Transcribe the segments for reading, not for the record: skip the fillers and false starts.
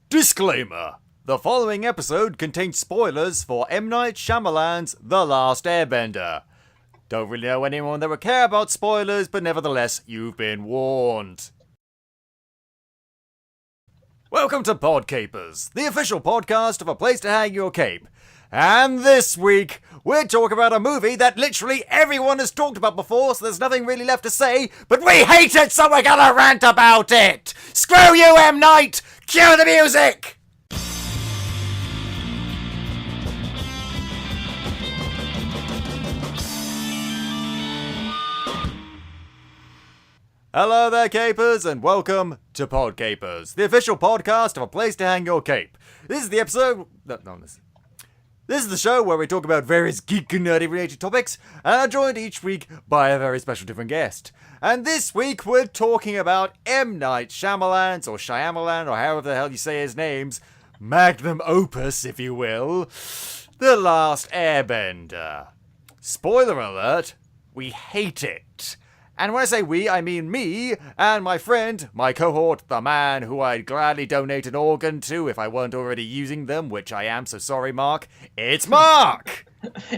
Disclaimer. The following episode contains spoilers for M.Night Shyamalan's The Last Airbender. Don't really know anyone that would care about spoilers, but nevertheless, you've been warned. Welcome to PodCapers, the official podcast of A Place to Hang Your Cape. And this week, we're talking about a movie that literally everyone has talked about before, so there's nothing really left to say, but we hate it, so we're gonna rant about it! Screw you, M.Night! Cue the music! Hello there, Capers, and welcome to PodCapers, the official podcast of A Place to Hang Your Cape. This is the episode... This is the show where we talk about various geek and nerdy related topics, and are joined each week by a very special different guest. And this week we're talking about M. Night Shyamalan's, or Shyamalan, or however the hell you say his name's, magnum opus, if you will, The Last Airbender. Spoiler alert, we hate it. And when I say we, I mean me and my friend, my cohort, the man who I'd gladly donate an organ to if I weren't already using them, which I am, so sorry, Mark. It's Mark!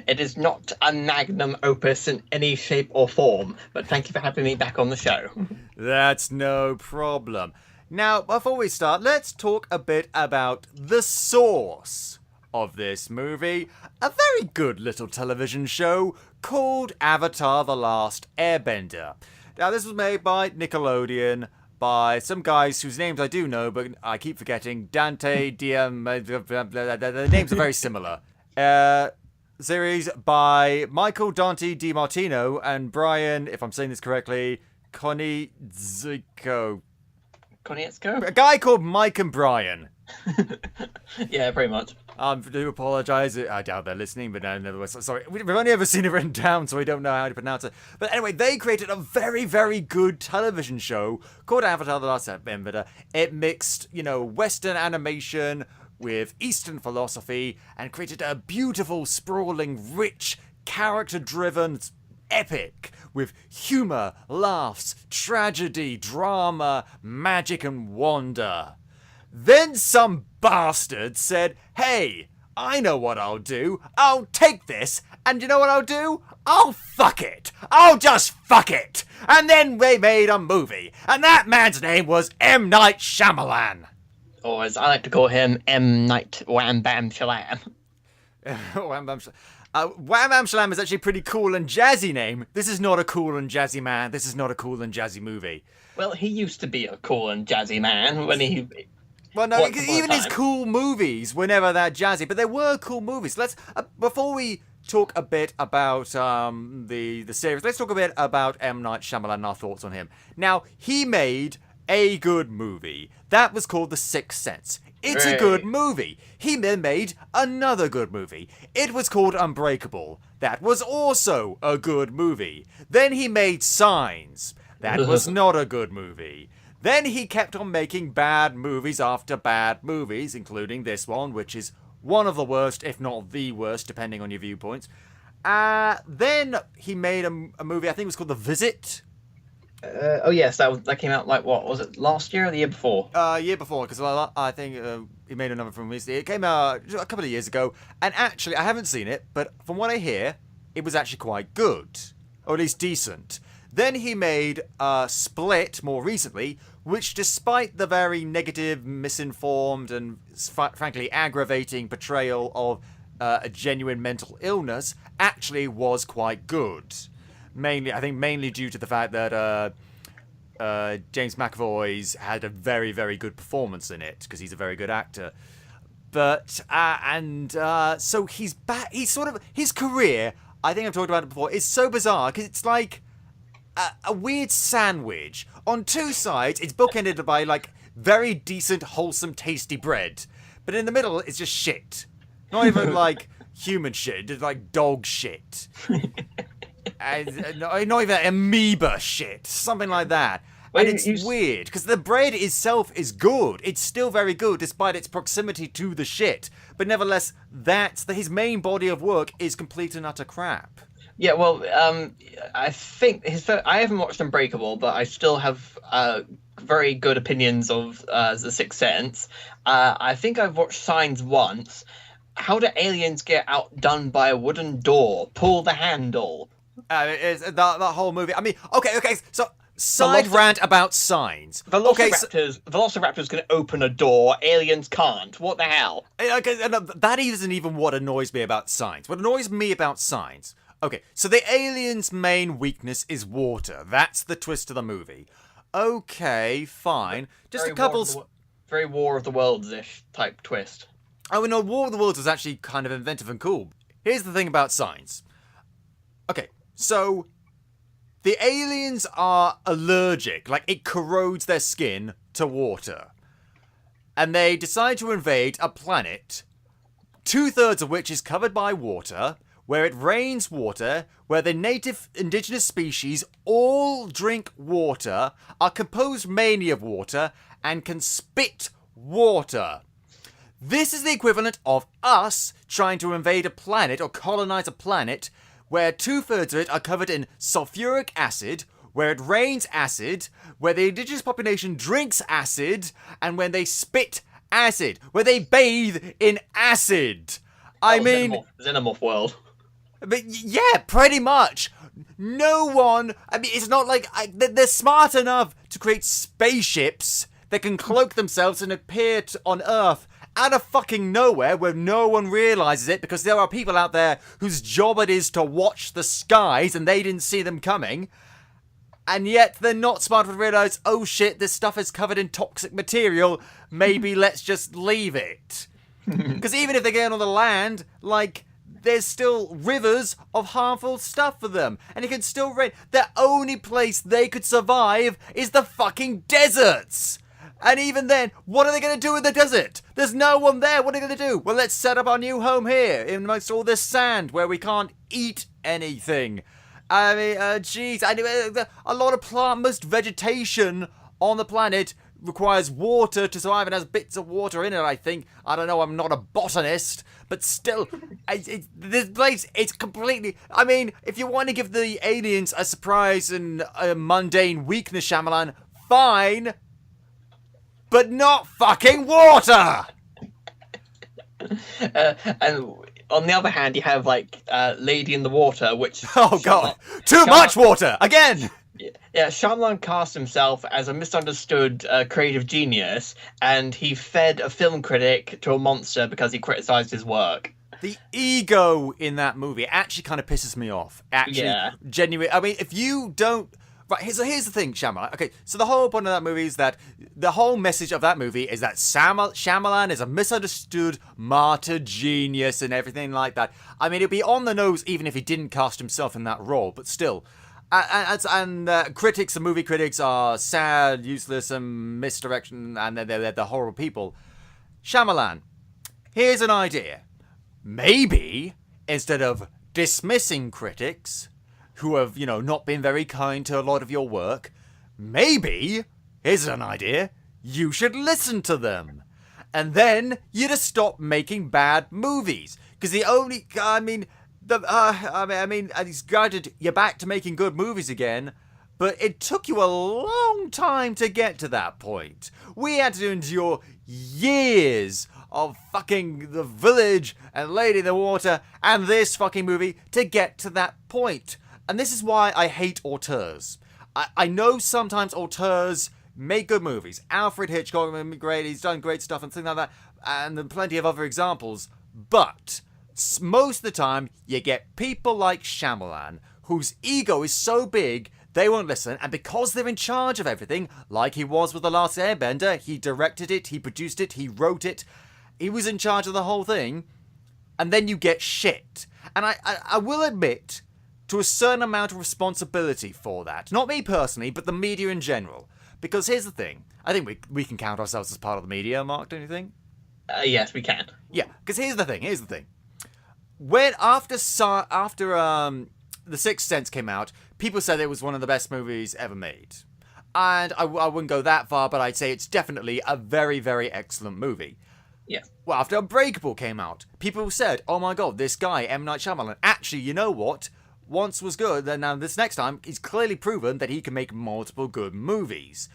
It is not a magnum opus in any shape or form, but thank you for having me back on the show. That's no problem. Now, before we start, let's talk a bit about the source of this movie. A very good little television show called Avatar: The Last Airbender. Now, this was made by Nickelodeon, by some guys whose names I do know, but I keep forgetting. Dante, Diem, the names are very similar. Series by Michael Dante DiMartino and Brian, if I'm saying this correctly, Konietzko. Konietzko? A guy called Mike and Brian. Yeah, pretty much. I do apologise. I doubt they're listening, but no, sorry. We've only ever seen it written down, so we don't know how to pronounce it. But anyway, they created a very, very good television show called Avatar: The Last Airbender. It mixed, Western animation with Eastern philosophy and created a beautiful, sprawling, rich, character-driven epic with humour, laughs, tragedy, drama, magic, and wonder. Then some bastard said, hey, I know what I'll do. I'll take this, and you know what I'll do? I'll fuck it. I'll just fuck it. And then they made a movie, and that man's name was M. Night Shyamalan. Or as I like to call him, M.Night Wham Bam Shalam. Wham Bam Shalam. Wham Bam Shalam is actually a pretty cool and jazzy name. This is not a cool and jazzy man. This is not a cool and jazzy movie. Well, he used to be a cool and jazzy man when he... Well, no, even his cool movies were never that jazzy, but there were cool movies. Let's before we talk a bit about the series, let's talk a bit about M. Night Shyamalan and our thoughts on him. Now, he made a good movie that was called The Sixth Sense. It's a good movie. He then made another good movie. It was called Unbreakable. That was also a good movie. Then he made Signs. That was not a good movie. Then he kept on making bad movies after bad movies, including this one, which is one of the worst, if not the worst, depending on your viewpoints. Then he made a movie, I think it was called The Visit. Oh yes, that came out what was it, last year or the year before? Year before, because I think he made another film recently. It came out a couple of years ago, and actually, I haven't seen it, but from what I hear, it was actually quite good, or at least decent. Then he made Split more recently, which despite the very negative, misinformed, and frankly aggravating portrayal of a genuine mental illness, actually was quite good. Mainly due to the fact that James McAvoy's had a very, very good performance in it, because he's a very good actor. But, so he's back, his career, I think I've talked about it before, is so bizarre, because it's like a weird sandwich. On two sides, it's bookended by, very decent, wholesome, tasty bread. But in the middle, it's just shit. Not even, human shit, it's dog shit. Not even amoeba shit. Something like that. And it's weird, because the bread itself is good. It's still very good, despite its proximity to the shit. But nevertheless, his main body of work is complete and utter crap. Yeah, well, I think I haven't watched Unbreakable, but I still have very good opinions of The Sixth Sense. I think I've watched Signs once. How do aliens get outdone by a wooden door? Pull the handle. It's that whole movie. I mean, okay. So side rant about Signs. Velociraptors can open a door. Aliens can't. What the hell? Okay, that isn't even what annoys me about Signs. What annoys me about Signs. Okay, so the aliens' main weakness is water. That's the twist of the movie. Okay, fine. Just Very a couple. Very War of the Worlds-ish type twist. Oh no, War of the Worlds was actually kind of inventive and cool. Here's the thing about Signs. Okay, so the aliens are allergic, like it corrodes their skin to water. And they decide to invade a planet, 2/3 of which is covered by water, where it rains water, where the native indigenous species all drink water, are composed mainly of water, and can spit water. This is the equivalent of us trying to invade a planet or colonize a planet where 2/3 of it are covered in sulfuric acid, where it rains acid, where the indigenous population drinks acid, and when they spit acid, where they bathe in acid. Xenomorph world. But yeah, pretty much. No one. I mean, it's not like they're smart enough to create spaceships that can cloak themselves and appear on Earth out of fucking nowhere where no one realizes it because there are people out there whose job it is to watch the skies and they didn't see them coming. And yet they're not smart enough to realize, oh shit, this stuff is covered in toxic material. Maybe let's just leave it. Because even if they get on the land, like, there's still rivers of harmful stuff for them. And it can still rain. The only place they could survive is the fucking deserts. And even then, what are they going to do in the desert? There's no one there. What are they going to do? Well, let's set up our new home here amongst all this sand where we can't eat anything. I mean, geez. A lot of most vegetation on the planet requires water to survive. It has bits of water in it, I think. I don't know. I'm not a botanist. But still, this place, it's completely... I mean, if you want to give the aliens a surprise and a mundane weakness, Shyamalan, fine. But not fucking water! And on the other hand, you have, like, Lady in the Water, which... Oh, God. Too much water! Again! Yeah, Shyamalan cast himself as a misunderstood creative genius, and he fed a film critic to a monster because he criticized his work. The ego in that movie actually kind of pisses me off. Actually, Yeah. Genuine. I mean, if you don't... Right, here's the thing, Shyamalan. Okay, so the whole point of that movie is that... The whole message of that movie is that Shyamalan is a misunderstood martyr genius and everything like that. I mean, it'd be on the nose even if he didn't cast himself in that role, but still... critics and movie critics are sad, useless, and misdirection, and they're horrible people. Shyamalan, here's an idea. Maybe, instead of dismissing critics who have, not been very kind to a lot of your work, maybe, here's an idea, you should listen to them. And then you'd have stopped making bad movies. Because he's guided you back to making good movies again, but it took you a long time to get to that point. We had to endure years of fucking The Village and Lady in the Water and this fucking movie to get to that point. And this is why I hate auteurs. I know sometimes auteurs make good movies. Alfred Hitchcock, great, he's done great stuff and things like that, and there are plenty of other examples, but... most of the time, you get people like Shyamalan, whose ego is so big, they won't listen, and because they're in charge of everything, like he was with The Last Airbender, he directed it, he produced it, he wrote it, he was in charge of the whole thing, and then you get shit. And I will admit to a certain amount of responsibility for that. Not me personally, but the media in general. Because here's the thing, I think we can count ourselves as part of the media, Mark, don't you think? Yes, we can. Yeah, because here's the thing. When after The Sixth Sense came out, people said it was one of the best movies ever made. And I wouldn't go that far, but I'd say it's definitely a very, very excellent movie. Yeah. Well, after Unbreakable came out, people said, oh my god, this guy, M.Night Shyamalan, actually, you know what? Once was good, and now this next time, he's clearly proven that he can make multiple good movies.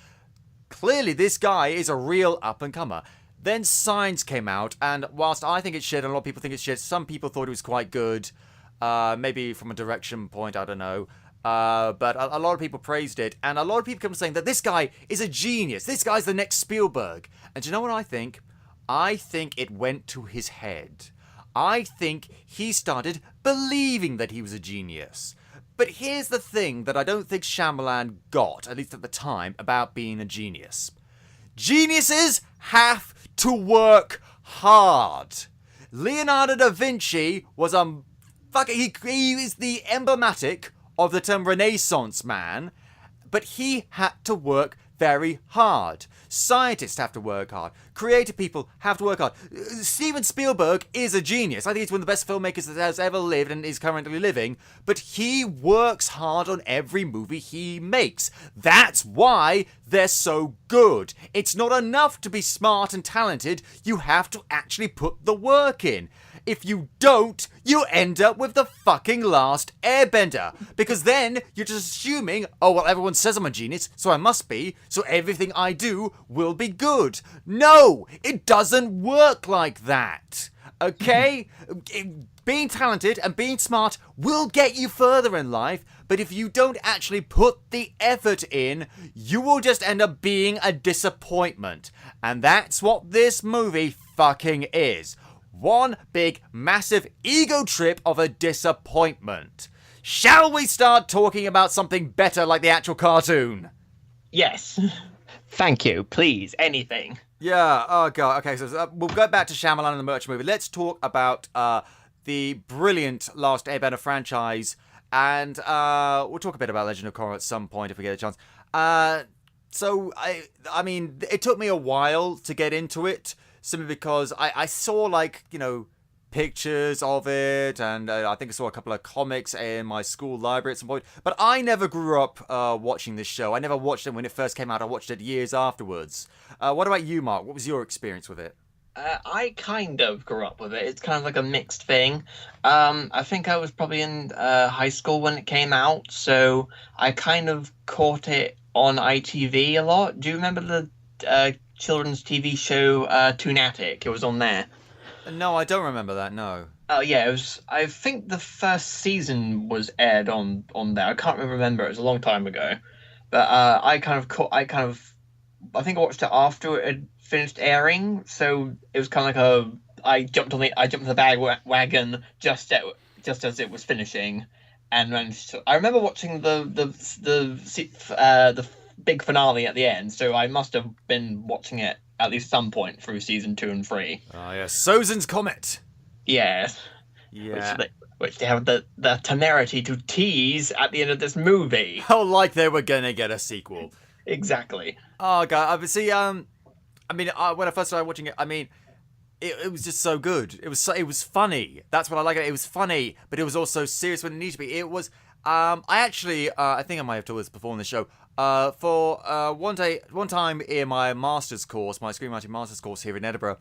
clearly this guy is a real up-and-comer. Then Signs came out, and whilst I think it's shit, and a lot of people think it's shit, some people thought it was quite good. Maybe from a direction point, I don't know. But a lot of people praised it, and a lot of people kept saying that this guy is a genius. This guy's the next Spielberg. And do you know what I think? I think it went to his head. I think he started believing that he was a genius. But here's the thing that I don't think Shyamalan got, at least at the time, about being a genius. Geniuses have to work hard. Leonardo da Vinci was a he is the emblematic of the term Renaissance man, but he had to work very hard. Scientists have to work hard. Creative people have to work hard. Steven Spielberg is a genius. I think he's one of the best filmmakers that has ever lived and is currently living, but he works hard on every movie he makes. That's why they're so good. It's not enough to be smart and talented. You have to actually put the work in. If you don't, you end up with the fucking last Airbender. Because then you're just assuming, oh, well, everyone says I'm a genius, so I must be, so everything I do will be good. No, it doesn't work like that. Okay? Being talented and being smart will get you further in life, but if you don't actually put the effort in, you will just end up being a disappointment. And that's what this movie fucking is. One big, massive ego trip of a disappointment. Shall we start talking about something better like the actual cartoon? Yes. Thank you. Please, anything. Yeah, oh god. Okay, so we'll go back to Shyamalan and the Merchant movie. Let's talk about the brilliant Last Airbender franchise, and we'll talk a bit about Legend of Korra at some point if we get a chance. So, I mean, it took me a while to get into it, simply because I saw, like, you know, pictures of it, and I think I saw a couple of comics in my school library at some point, but I never grew up watching this show. I never watched it when it first came out. I watched it years afterwards. What about you, Mark? What was your experience with it? I kind of grew up with it. It's kind of like a mixed thing. I think I was probably in high school when it came out, so I kind of caught it on ITV a lot. Do you remember the children's TV show Toonatic? It was on there. No, I don't remember that, no. Oh yeah, it was. I think the first season was aired on there. I can't remember. It was a long time ago, but I think I watched it after it had finished airing. So it was kind of like I jumped on the wagon just as it was finishing, and then I remember watching the big finale at the end. So I must have been watching it at least some point through season 2 and 3. Oh, yes. Sozin's Comet. Yes. Yeah. Which they have the temerity to tease at the end of this movie. Oh, like they were gonna get a sequel. Exactly. Oh, God. See, I mean, when I first started watching it, I mean, it was just so good. It was funny. That's what I like. It was funny, but it was also serious when it needed to be. It was, I think I might have told this before in the show. For one time in my master's course, my screenwriting master's course here in Edinburgh,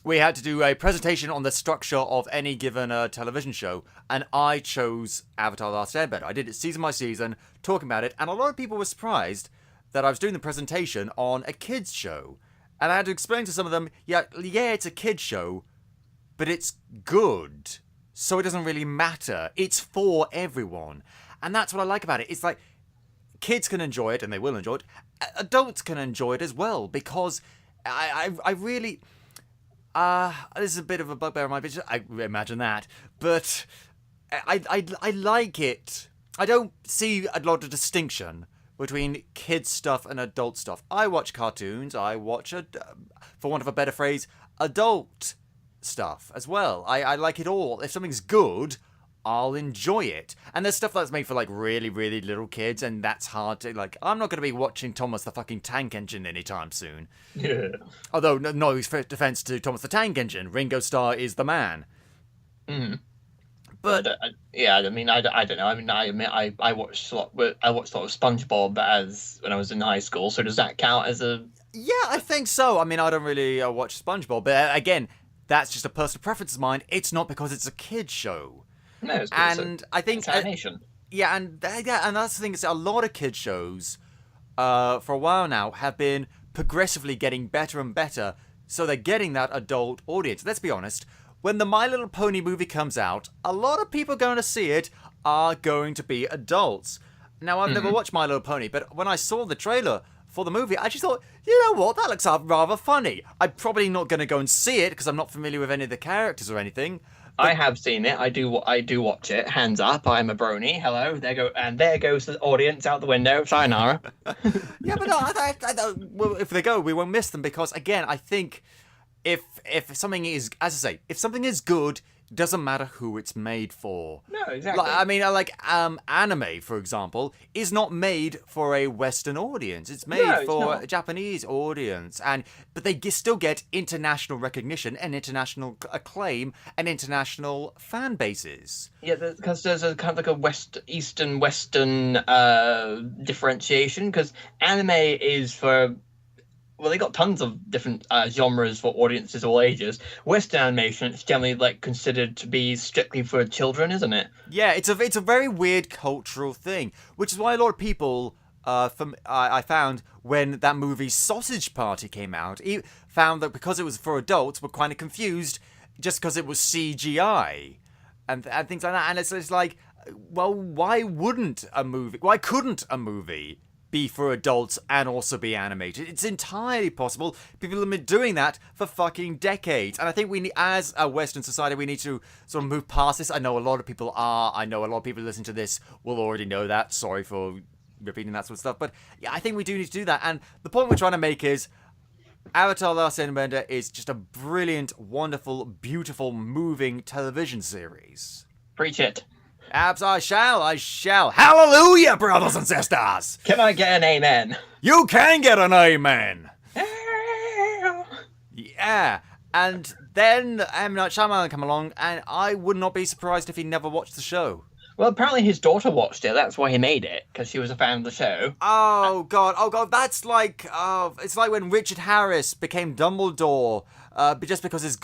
we had to do a presentation on the structure of any given television show, and I chose Avatar: The Last Airbender. I did it season by season, talking about it, and a lot of people were surprised that I was doing the presentation on a kids show, and I had to explain to some of them, yeah, it's a kids show, but it's good, so it doesn't really matter. It's for everyone, and that's what I like about it. It's like, kids can enjoy it, and they will enjoy it. Adults can enjoy it as well, because I really... this is a bit of a bugbear of mine, I imagine that. But I like it. I don't see a lot of distinction between kids stuff and adult stuff. I watch cartoons. I watch, for want of a better phrase, adult stuff as well. I like it all. If something's good, I'll enjoy it. And there's stuff that's made for, like, really, really little kids, and that's hard to, like, I'm not going to be watching Thomas the fucking Tank Engine anytime soon. Yeah. Although, no defense to Thomas the Tank Engine, Ringo Starr is the man. Mm. But yeah, I mean, I don't know. I watched a lot. I watched a lot of SpongeBob when I was in high school. So does that count as a? Yeah, I think so. I mean, I don't really watch SpongeBob, but again, that's just a personal preference of mine. It's not because it's a kid show. No, and I think it's animation. Yeah, and that's the thing. Is a lot of kid shows for a while now, have been progressively getting better and better, so they're getting that adult audience. Let's be honest, when the My Little Pony movie comes out, a lot of people going to see it are going to be adults. Now, I've never watched My Little Pony, but when I saw the trailer for the movie, I just thought, you know what, that looks rather funny. I'm probably not going to go and see it because I'm not familiar with any of the characters or anything. I have seen it. I do watch it. Hands up! I'm a brony. Hello, there goes the audience out the window. Sayonara. Yeah, but no, well, if they go, we won't miss them because, again, I think if something is, as I say, if something is good, it doesn't matter who it's made for. No, exactly. I mean, anime, for example, is not made for a Western audience. It's made for a Japanese audience, but they still get international recognition and international acclaim and international fan bases. Yeah, because there's a kind of like a Eastern Western differentiation. Because anime is for, well, they got tons of different genres for audiences all ages. Western animation, it's generally like considered to be strictly for children, isn't it? Yeah, it's a very weird cultural thing, which is why a lot of people, I found when that movie Sausage Party came out, found that because it was for adults, were kind of confused just because it was CGI and things like that. And it's like, well, why couldn't a movie be for adults and also be animated? It's entirely possible. People have been doing that for fucking decades. And I think as a Western society, we need to sort of move past this. I know a lot of people are. I know a lot of people who listen to this will already know that. Sorry for repeating that sort of stuff. But yeah, I think we do need to do that. And the point we're trying to make is Avatar: The Last Airbender is just a brilliant, wonderful, beautiful, moving television series. Preach it. I shall. Hallelujah, brothers and sisters! Can I get an amen? You can get an amen! Yeah, and then M.Night Shyamalan come along, and I would not be surprised if he never watched the show. Well, apparently his daughter watched it. That's why he made it, because she was a fan of the show. Oh god, that's like, it's like when Richard Harris became Dumbledore, but just because his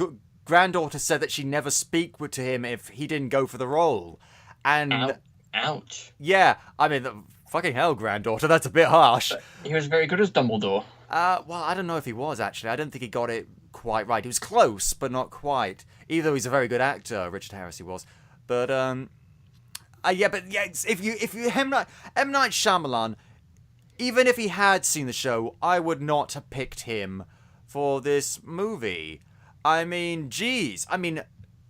granddaughter said that she'd never speak to him if he didn't go for the role. And ouch. Yeah, I mean, fucking hell, granddaughter, that's a bit harsh. He was very good as Dumbledore. Well, I don't know if he was, actually. I don't think he got it quite right. He was close, but not quite. Even though he's a very good actor, Richard Harris, he was. But, if you M. Night Shyamalan, even if he had seen the show, I would not have picked him for this movie. I mean, geez. I mean,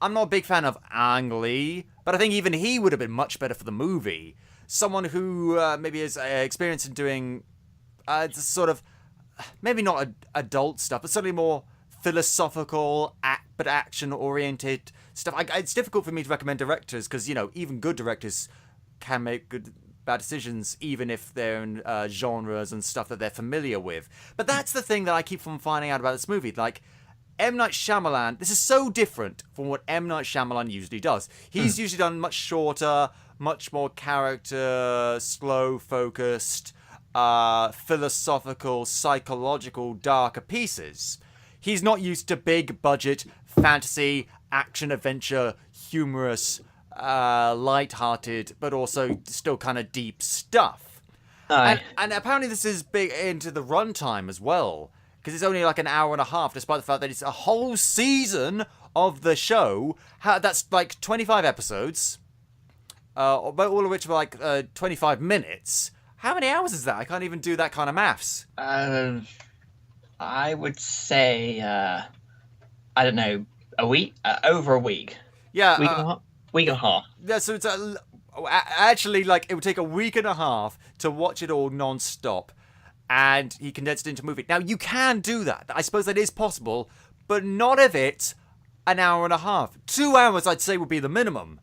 I'm not a big fan of Ang Lee, but I think even he would have been much better for the movie. Someone who maybe has experience in doing sort of, maybe not adult stuff, but certainly more philosophical, but action-oriented stuff. It's difficult for me to recommend directors because, you know, even good directors can make bad decisions, even if they're in genres and stuff that they're familiar with. But that's the thing that I keep from finding out about this movie. Like, M. Night Shyamalan, this is so different from what M. Night Shyamalan usually does. He's usually done much shorter, much more character, slow-focused, philosophical, psychological, darker pieces. He's not used to big-budget, fantasy, action-adventure, humorous, light-hearted, but also still kind of deep stuff. And apparently this is big into the runtime as well. Because it's only like an hour and a half, despite the fact that it's a whole season of the show. That's like 25 episodes, all of which are like 25 minutes. How many hours is that? I can't even do that kind of maths. I would say, I don't know, a week? Over a week. Yeah. Week and a half. Yeah, so it's actually like it would take a week and a half to watch it all non-stop. And he condensed it into a movie. Now, you can do that. I suppose that is possible, but not of it an hour and a half. 2 hours, I'd say, would be the minimum.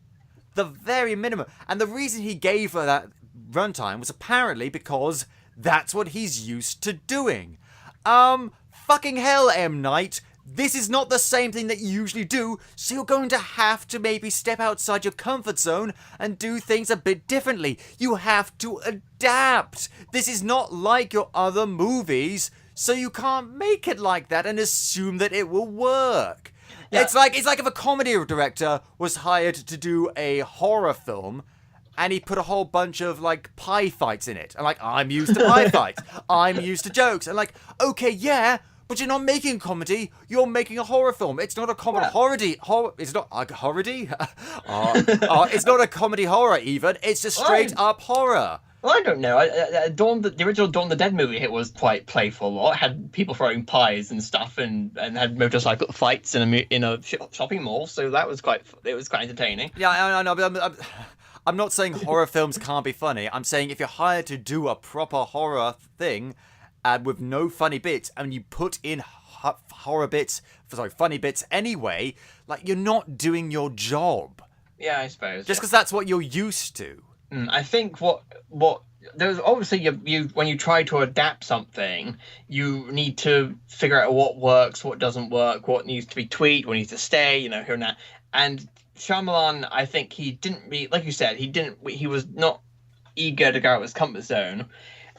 The very minimum. And the reason he gave her that runtime was apparently because that's what he's used to doing. Fucking hell, M. Night. This is not the same thing that you usually do, so you're going to have to maybe step outside your comfort zone and do things a bit differently. You have to adapt. This is not like your other movies, so you can't make it like that and assume that it will work. Yeah. It's like if a comedy director was hired to do a horror film, and he put a whole bunch of like pie fights in it. And like, I'm used to pie fights. I'm used to jokes. And like, okay, yeah, but you're not making a comedy. You're making a horror film. It's not a comedy horror. It's not a horror-y. It's not a comedy horror even. It's just straight up horror. Well, I don't know. The original Dawn of the Dead movie was quite playful. It had people throwing pies and stuff, and had motorcycle fights in a shopping mall. So that was quite entertaining. Yeah, I know. But I'm not saying horror films can't be funny. I'm saying if you're hired to do a proper horror thing, with no funny bits, and you put in funny bits anyway, like you're not doing your job. Yeah, I suppose. Just because that's what you're used to. I think what there's obviously you when you try to adapt something, you need to figure out what works, what doesn't work, what needs to be tweaked, what needs to stay, here and that. And Shyamalan, I think he didn't like you said, he was not eager to go out of his comfort zone,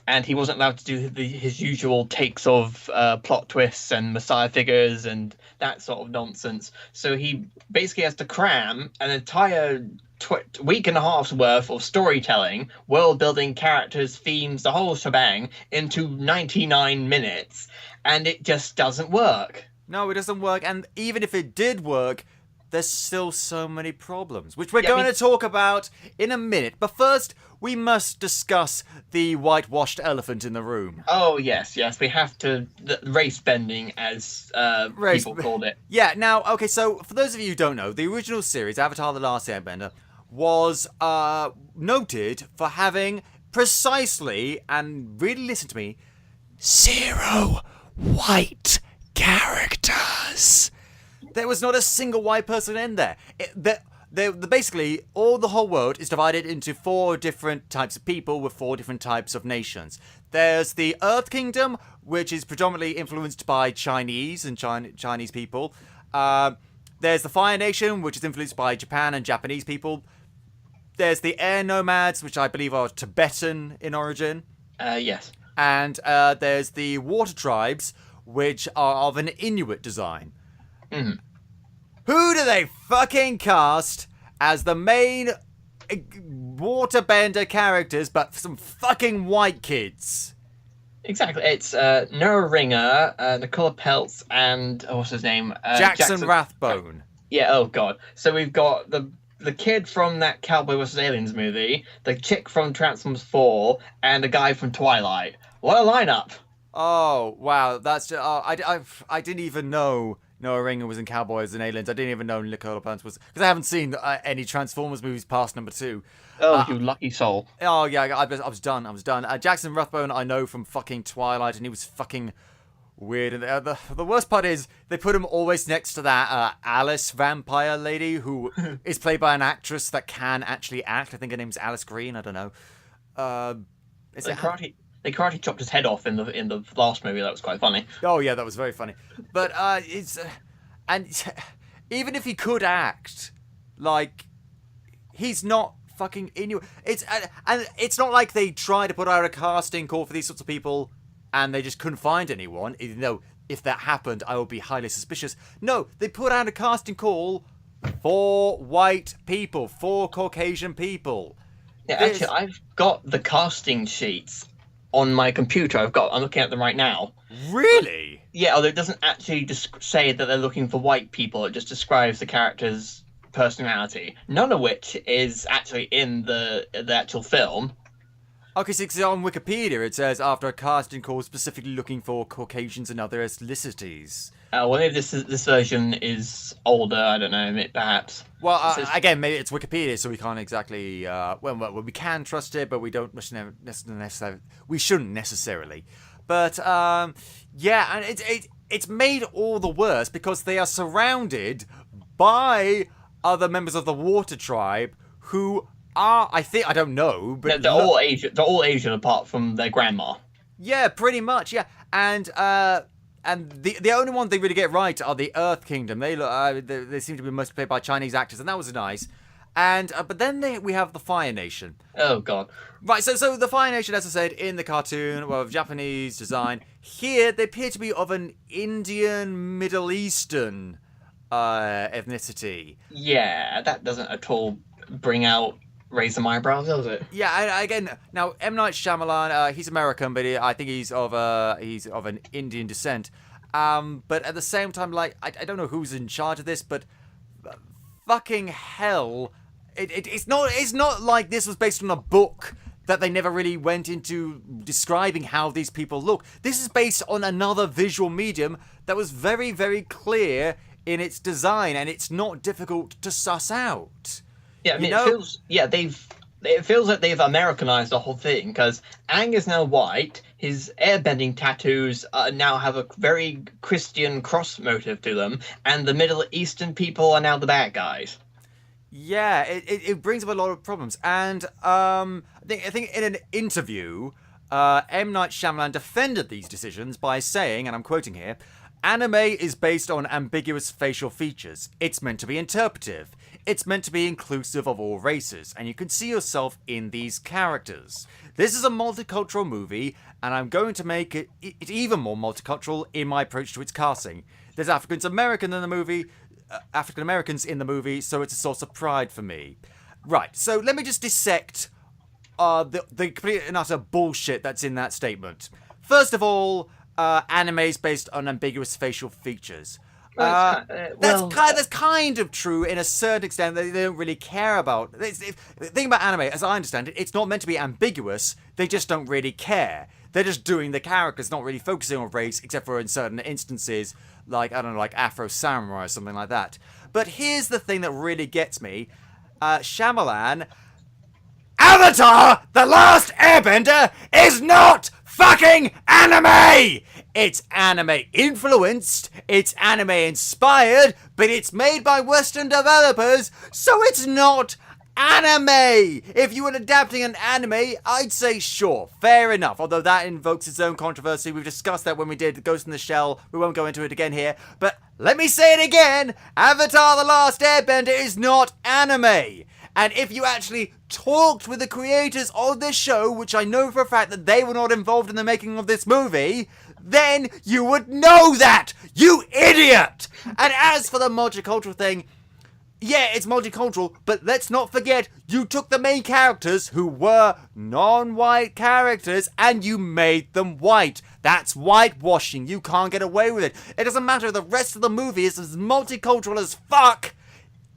and he wasn't allowed to do his usual takes of plot twists and messiah figures and that sort of nonsense. So he basically has to cram an entire week and a half's worth of storytelling, world building, characters, themes, the whole shebang into 99 minutes, and it just doesn't work. No, it doesn't work, and even if it did work, there's still so many problems, which we're going to talk about in a minute. But first, we must discuss the whitewashed elephant in the room. Oh, yes, we have to... The race-bending, as people called it. Yeah, now, okay, so for those of you who don't know, the original series, Avatar: The Last Airbender, was noted for having precisely, and really listen to me, 0 white characters. There was not a single white person in there. Basically, the whole world is divided into 4 different types of people with 4 different types of nations. There's the Earth Kingdom, which is predominantly influenced by Chinese and Chinese people. There's the Fire Nation, which is influenced by Japan and Japanese people. There's the Air Nomads, which I believe are Tibetan in origin. Yes. And there's the Water Tribes, which are of an Inuit design. Mm. Who do they fucking cast as the main waterbender characters, but some fucking white kids? Exactly. It's Noah Ringer, Nicola Peltz, and what's his name? Jackson Rathbone. Yeah. Oh god. So we've got the kid from that Cowboy vs. Aliens movie, the chick from Transformers 4, and the guy from Twilight. What a lineup! Oh wow, that's I didn't even know Noah Ringer was in Cowboys and Aliens. I didn't even know Nicola Peltz was, because I haven't seen any Transformers movies past number 2. Oh, you lucky soul. Oh yeah, I was done. Jackson Rathbone I know from fucking Twilight, and he was fucking weird. And the worst part is they put him always next to that Alice vampire lady who is played by an actress that can actually act. I think her name's Alice Green. I don't know. They karate chopped his head off in the last movie. That was quite funny. Oh yeah, that was very funny. But and even if he could act, like, he's not fucking Inuit. And it's not like they try to put out a casting call for these sorts of people and they just couldn't find anyone. Even though if that happened, I would be highly suspicious. No, they put out a casting call for white people, for Caucasian people. Yeah, actually, I've got the casting sheets on my computer. I'm looking at them right now. Really? Yeah, although it doesn't actually say that they're looking for white people. It just describes the character's personality. None of which is actually in the actual film. Okay, so on Wikipedia it says, after a casting call specifically looking for Caucasians and other ethnicities. Well, maybe this version is older. I don't know. Perhaps. Well, again, maybe it's Wikipedia, so we can't exactly. Well, we can trust it, but we don't necessarily. We shouldn't necessarily. But yeah, and it's made all the worse because they are surrounded by other members of the Water Tribe who are, I don't know, but they're all Asian. They're all Asian apart from their grandma. Yeah, pretty much. Yeah, and the only ones they really get right are the Earth Kingdom. They seem to be mostly played by Chinese actors, and that was nice. And but then we have the Fire Nation. Oh god. Right, so the Fire Nation, as I said, in the cartoon, well, of Japanese design. Here, they appear to be of an Indian, Middle Eastern ethnicity. Yeah, that doesn't at all bring out raise some eyebrows, does it? Yeah, and again, now M. Night Shyamalan, he's American, but I think he's of an Indian descent. But at the same time, like I don't know who's in charge of this, but fucking hell, it's not like this was based on a book that they never really went into describing how these people look. This is based on another visual medium that was very, very clear in its design, and it's not difficult to suss out. Yeah, I mean, it feels like they've Americanized the whole thing, because Aang is now white. His airbending tattoos now have a very Christian cross motive to them, and the Middle Eastern people are now the bad guys. Yeah, it brings up a lot of problems, and I think in an interview, M. Night Shyamalan defended these decisions by saying, and I'm quoting here, "Anime is based on ambiguous facial features. It's meant to be interpretive. It's meant to be inclusive of all races, and you can see yourself in these characters. This is a multicultural movie, and I'm going to make it even more multicultural in my approach to its casting. There's African Americans in the movie, so it's a source of pride for me." Right, so let me just dissect the complete and utter bullshit that's in that statement. First of all, anime is based on ambiguous facial features. That's kind of true in a certain extent. They don't really care about. The thing about anime, as I understand it, it's not meant to be ambiguous. They just don't really care. They're just doing the characters, not really focusing on race, except for in certain instances, like, I don't know, like Afro Samurai or something like that. But here's the thing that really gets me. Shyamalan, Avatar: The Last Airbender is not fucking anime! It's anime influenced, it's anime inspired, but it's made by Western developers, so it's not anime! If you were adapting an anime, I'd say sure, fair enough, although that invokes its own controversy. We've discussed that when we did Ghost in the Shell. We won't go into it again here, but let me say it again, Avatar: The Last Airbender is not anime! And if you actually talked with the creators of this show, which I know for a fact that they were not involved in the making of this movie, then you would know that, you idiot! And as for the multicultural thing, yeah, it's multicultural, but let's not forget, you took the main characters, who were non-white characters, and you made them white. That's whitewashing. You can't get away with it. It doesn't matter if the rest of the movie is as multicultural as fuck.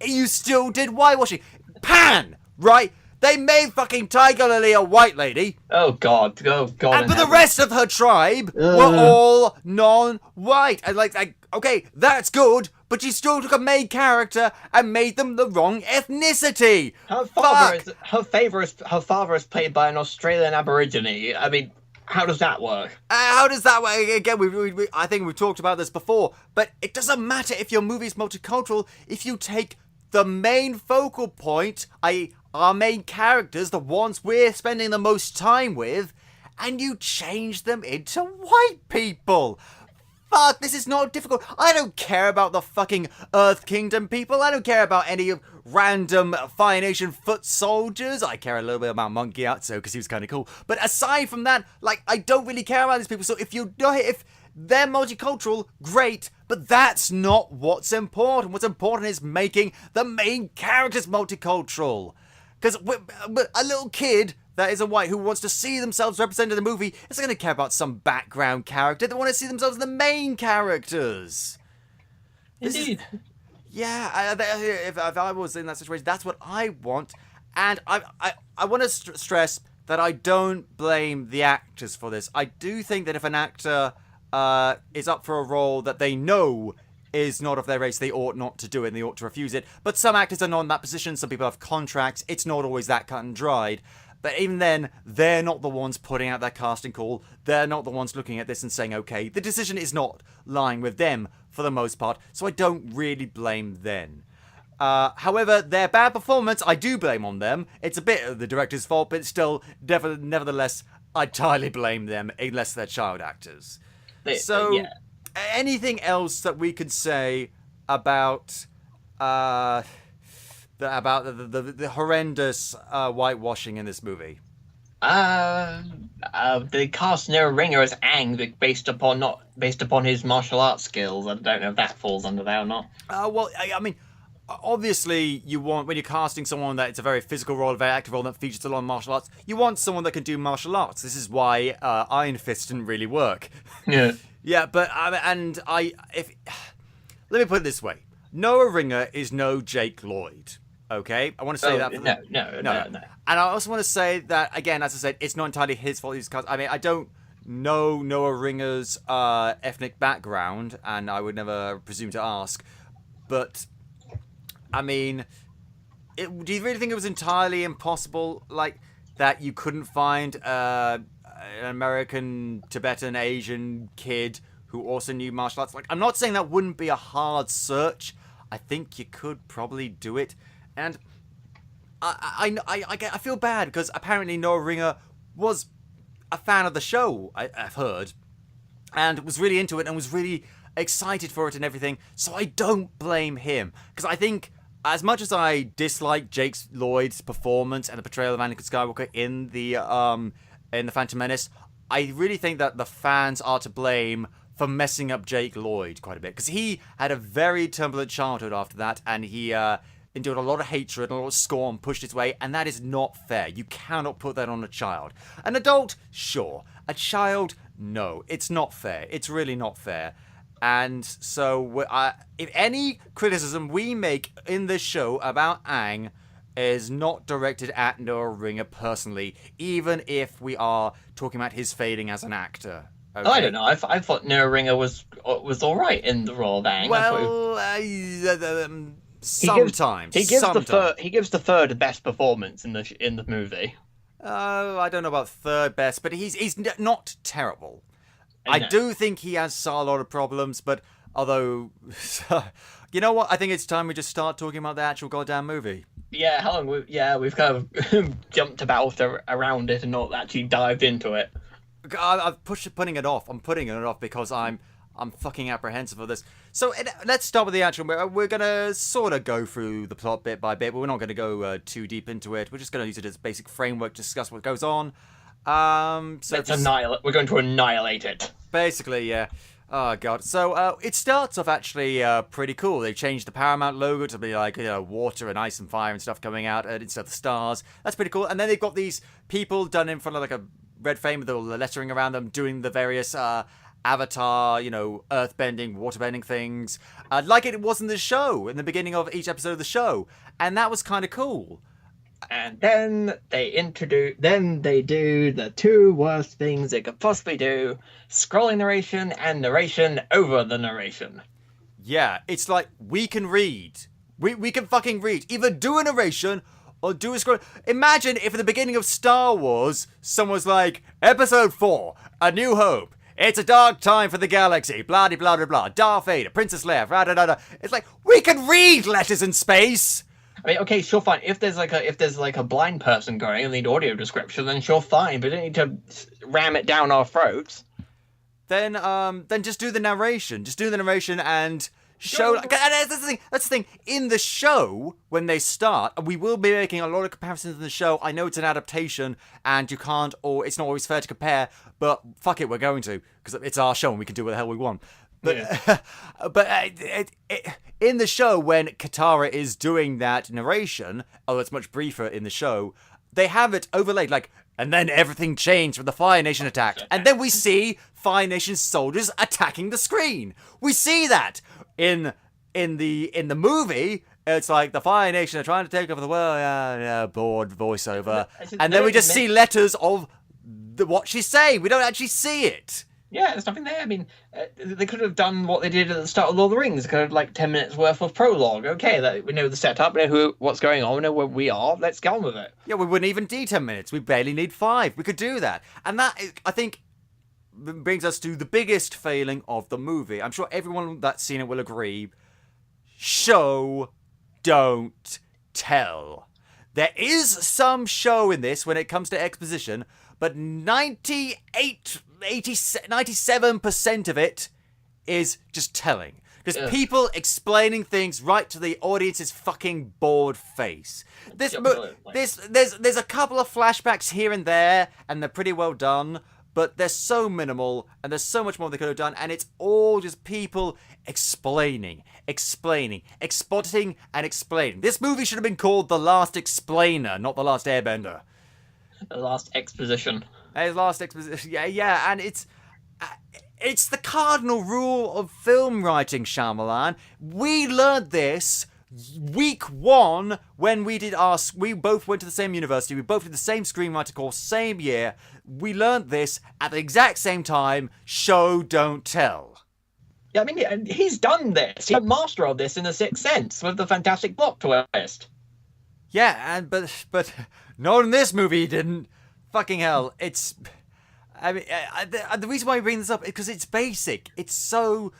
You still did whitewashing. Pan, right? They made fucking Tiger Lily a white lady. Oh god. But the rest of her tribe were all non-white. And like, okay, that's good, but you still took a main character and made them the wrong ethnicity. Her father is played by an Australian Aborigine. I mean, how does that work? How does that work? Again, I think we've talked about this before, but it doesn't matter if your movie's multicultural if you take the main focal point, i.e. our main characters, the ones we're spending the most time with, and you change them into white people. Fuck, this is not difficult. I don't care about the fucking Earth Kingdom people. I don't care about any of random Fire Nation foot soldiers. I care a little bit about Monkey Atsu because he was kind of cool. But aside from that, like, I don't really care about these people. So if they're multicultural, great, but that's not what's important. What's important is making the main characters multicultural. Because a little kid that isn't white who wants to see themselves represented in the movie isn't going to care about some background character. They want to see themselves as the main characters. Indeed. If I was in that situation, that's what I want. And I want to stress that I don't blame the actors for this. I do think that if an actor is up for a role that they know is not of their race, they ought not to do it and they ought to refuse it. But some actors are not in that position. Some people have contracts. It's not always that cut and dried. But even then, they're not the ones putting out that casting call. They're not the ones looking at this and saying, okay, the decision is not lying with them for the most part. So I don't really blame them. However, their bad performance, I do blame on them. It's a bit of the director's fault, but still, nevertheless, I entirely blame them, unless they're child actors. Anything else that we could say about the horrendous whitewashing in this movie? They cast no ringer as Aang based upon his martial arts skills. I don't know if that falls under that or not. Well, I mean, obviously you want, when you're casting someone that it's a very physical role, a very active role that features a lot of martial arts, you want someone that can do martial arts. This is why Iron Fist didn't really work. Yeah. Yeah, but if let me put it this way: Noah Ringer is no Jake Lloyd. Okay, I want to say that. No. And I also want to say that again, as I said, it's not entirely his fault. I mean, I don't know Noah Ringer's ethnic background, and I would never presume to ask. But I mean, do you really think it was entirely impossible, like that you couldn't find an American, Tibetan, Asian kid who also knew martial arts? Like, I'm not saying that wouldn't be a hard search. I think you could probably do it, and I feel bad because apparently Noah Ringer was a fan of the show. I've heard, and was really into it and was really excited for it and everything. So I don't blame him, because I think, as much as I dislike Jake Lloyd's performance and the portrayal of Anakin Skywalker in the Phantom Menace, I really think that the fans are to blame for messing up Jake Lloyd quite a bit, because he had a very turbulent childhood after that, and he endured a lot of hatred and a lot of scorn pushed his way, and that is not fair. You cannot put that on a child. An adult, sure. A child, no. It's not fair. It's really not fair. And so, if any criticism we make in this show about Aang is not directed at Noah Ringer personally, even if we are talking about his failing as an actor. Okay? I don't know. I thought Noah Ringer was all right in the role of Aang. Well, sometimes he gives the third best performance in the movie. I don't know about third best, but he's not terrible. I do think he has a lot of problems, but although, you know what? I think it's time we just start talking about the actual goddamn movie. Yeah, how long? We've kind of jumped about around it and not actually dived into it. I'm putting it off. I'm putting it off because I'm fucking apprehensive of this. So let's start with the actual. We're gonna sort of go through the plot bit by bit, but we're not gonna go too deep into it. We're just gonna use it as basic framework to discuss what goes on. We're going to annihilate it. Basically, yeah. Oh god. So it starts off actually pretty cool. They changed the Paramount logo to be like, water and ice and fire and stuff coming out instead of the stars. That's pretty cool. And then they've got these people done in front of like a red frame with all the lettering around them, doing the various avatar, earthbending, waterbending things, like it was in the show in the beginning of each episode of the show, and that was kind of cool. And then they do the two worst things they could possibly do: scrolling narration and narration over the narration. Yeah, it's like, we can read. We can fucking read. Either do a narration or do a scroll. Imagine if at the beginning of Star Wars, someone was like, Episode 4, A New Hope. It's a dark time for the galaxy. Blah, blah, blah, blah. Darth Vader, Princess Leia, da, da, da. It's like, we can read letters in space. I mean, okay, sure, fine. If there's like a blind person going and need audio description, then sure, fine. But you don't need to ram it down our throats. Then just do the narration. Just do the narration and show. And that's the thing. In the show, when they start, we will be making a lot of comparisons in the show. I know it's an adaptation, and you can't, or it's not always fair to compare. But fuck it, we're going to, because it's our show and we can do what the hell we want. But in the show, when Katara is doing that narration, although it's much briefer in the show, they have it overlaid, like, and then everything changed when the Fire Nation attacked. And then we see Fire Nation soldiers attacking the screen. We see that in the movie. It's like the Fire Nation are trying to take over the world. Bored voiceover. And then we just see letters of what she's saying. We don't actually see it. Yeah, there's nothing there. I mean, they could have done what they did at the start of Lord of the Rings. They could have, like, 10 minutes worth of prologue. Okay, we know the setup, we know what's going on, we know where we are. Let's get on with it. Yeah, we wouldn't even need 10 minutes. We barely need 5. We could do that. And that, I think, brings us to the biggest failing of the movie. I'm sure everyone that's seen it will agree. Show, don't tell. There is some show in this when it comes to exposition, but 97% of it is just telling. Just people explaining things right to the audience's fucking bored face. There's a couple of flashbacks here and there, and they're pretty well done. but they're so minimal, and there's so much more they could have done, and it's all just people explaining, expositing, and explaining. This movie should have been called The Last Explainer, not The Last Airbender. The last exposition. His last exposition, yeah, and it's the cardinal rule of film writing, Shyamalan. We learned this week one when we both went to the same university, we both did the same screenwriter course, same year. We learned this at the exact same time. Show, don't tell. Yeah, I mean, he's done this. He's a master of this in The Sixth Sense with the fantastic plot twist. Yeah, but not in this movie. He didn't. Fucking hell! It's. I mean, the reason why I bring this up is because it's basic. It's so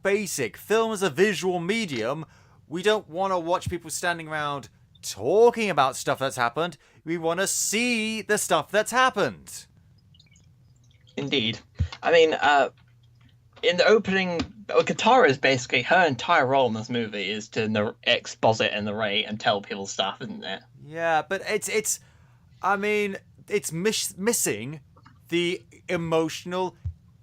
basic. Film is a visual medium. We don't want to watch people standing around talking about stuff that's happened. We want to see the stuff that's happened. Indeed. I mean, in the opening, Katara is basically, her entire role in this movie is to exposit and narrate and tell people stuff, isn't it? Yeah, but it's missing the emotional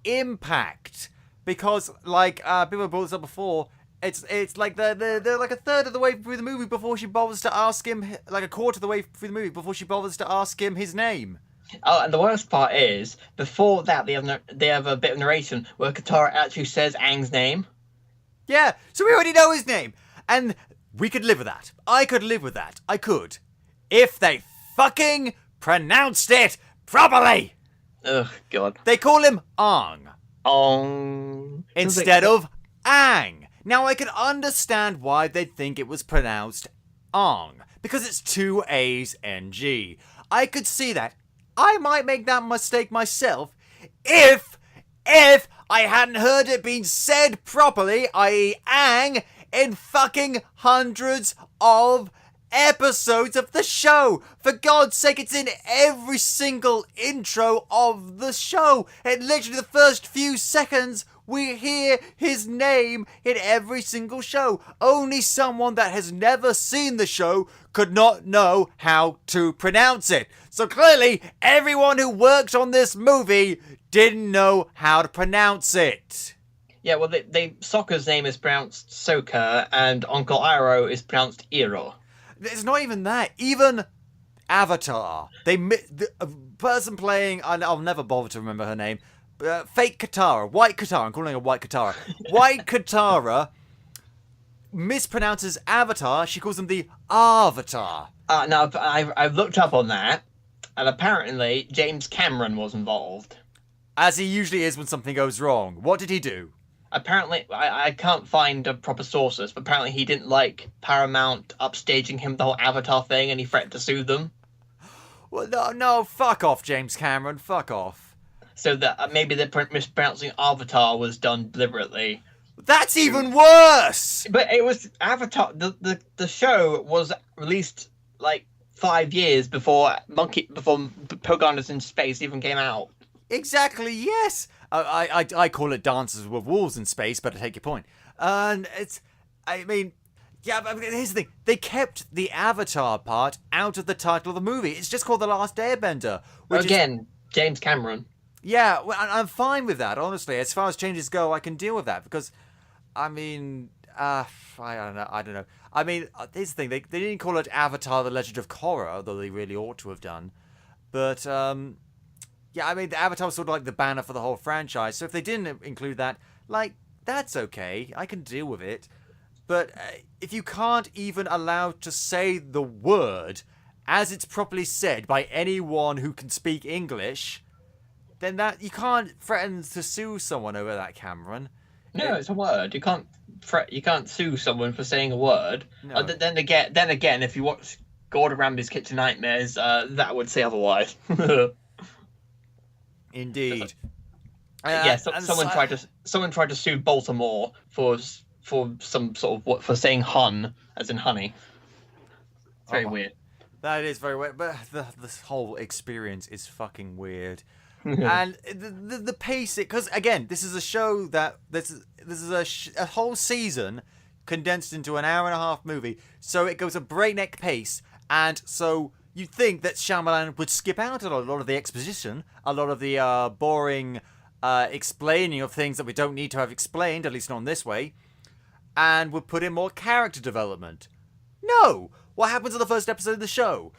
impact, because like people have brought this up before. It's like they're like a third of the way through the movie before she bothers to ask him, like a quarter of the way through the movie before she bothers to ask him his name. Oh, and the worst part is, before that, they have a bit of narration where Katara actually says Aang's name. Yeah, so we already know his name, and we could live with that. I could live with that. I could, if they fucking pronounced it properly. Ugh, God. They call him Aang Instead of Aang. Now, I can understand why they'd think it was pronounced Aang, because it's two A's and G. I could see that. I might make that mistake myself if I hadn't heard it being said properly, i.e. Aang, in fucking hundreds of episodes of the show. For God's sake, it's in every single intro of the show. And literally the first few seconds, we hear his name in every single show. Only someone that has never seen the show could not know how to pronounce it. So clearly, everyone who worked on this movie didn't know how to pronounce it. Yeah, well, Sokka's name is pronounced Sokka, and Uncle Iroh is pronounced Iroh. It's not even that. Even Avatar. The person playing, I'll never bother to remember her name. Fake Katara, White Katara. I'm calling her White Katara. White Katara mispronounces Avatar. She calls him the Avatar. Now, I've looked up on that, and apparently James Cameron was involved. As he usually is when something goes wrong. What did he do? Apparently, I can't find proper sources, but apparently he didn't like Paramount upstaging him the whole Avatar thing, and he threatened to sue them. Well, no, fuck off, James Cameron, fuck off. So that maybe the mispronouncing Avatar was done deliberately. That's even worse! But it was Avatar. The show was released like 5 years before Pocahontas in Space even came out. Exactly, yes. I call it Dances with Wolves in Space, but I take your point. And but here's the thing. They kept the Avatar part out of the title of the movie. It's just called The Last Airbender. James Cameron. Yeah, well, I'm fine with that, honestly. As far as changes go, I can deal with that, because, I don't know. I mean, here's the thing. They didn't call it Avatar: The Legend of Korra, though they really ought to have done. But, the Avatar was sort of like the banner for the whole franchise, so if they didn't include that, that's okay. I can deal with it. But if you can't even allow to say the word as it's properly said by anyone who can speak English, then that you can't threaten to sue someone over that, Cameron. No, it's a word. You can't sue someone for saying a word. No. Then again, if you watch Gordon Ramsay's Kitchen Nightmares, that would say otherwise. Indeed. Someone tried to sue Baltimore for some sort of for saying hun as in honey. It's very weird. That is very weird, but this whole experience is fucking weird. And the pacing, because again, this is a show that this is a whole season condensed into an hour and a half movie, so it goes a breakneck pace, and so you'd think that Shyamalan would skip out a lot of the exposition, a lot of the boring explaining of things that we don't need to have explained, at least not in this way, and would put in more character development. No! What happens in the first episode of the show?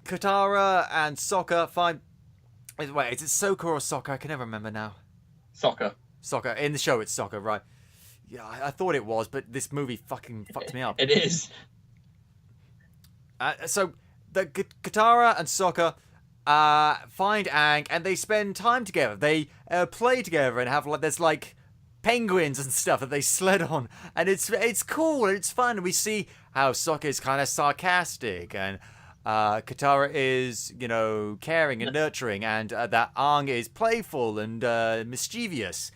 Katara and Sokka find... Wait, is it Sokka or Sokka? I can never remember now. Sokka. Sokka. In the show, it's Sokka, right. Yeah, I thought it was, but this movie fucking fucked me up. It is. So, the Katara and Sokka find Aang, and they spend time together. They play together and have, like, there's, like, penguins and stuff that they sled on. And it's cool, and it's fun. We see how Sokka is kind of sarcastic, and Katara is, caring and nurturing, and that Aang is playful and mischievous.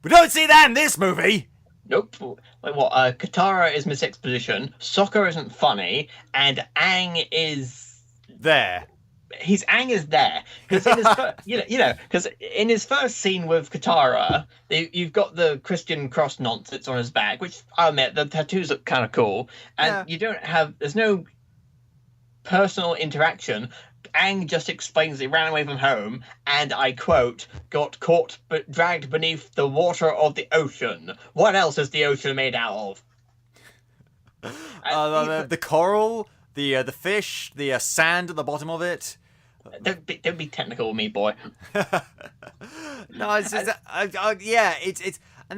We don't see that in this movie! Nope. Like what? Katara is Miss Exposition, Sokka isn't funny, and Aang is... There. Aang is there. Because in his because in his first scene with Katara, you've got the Christian cross nonsense on his back, which I'll admit, the tattoos look kind of cool, and you don't have... There's no personal interaction. Aang just explains he ran away from home and, I quote, got caught but dragged beneath the water of the ocean. What else is the ocean made out of? The coral, the fish, the sand at the bottom of it. Don't be technical with me, boy. No, it's and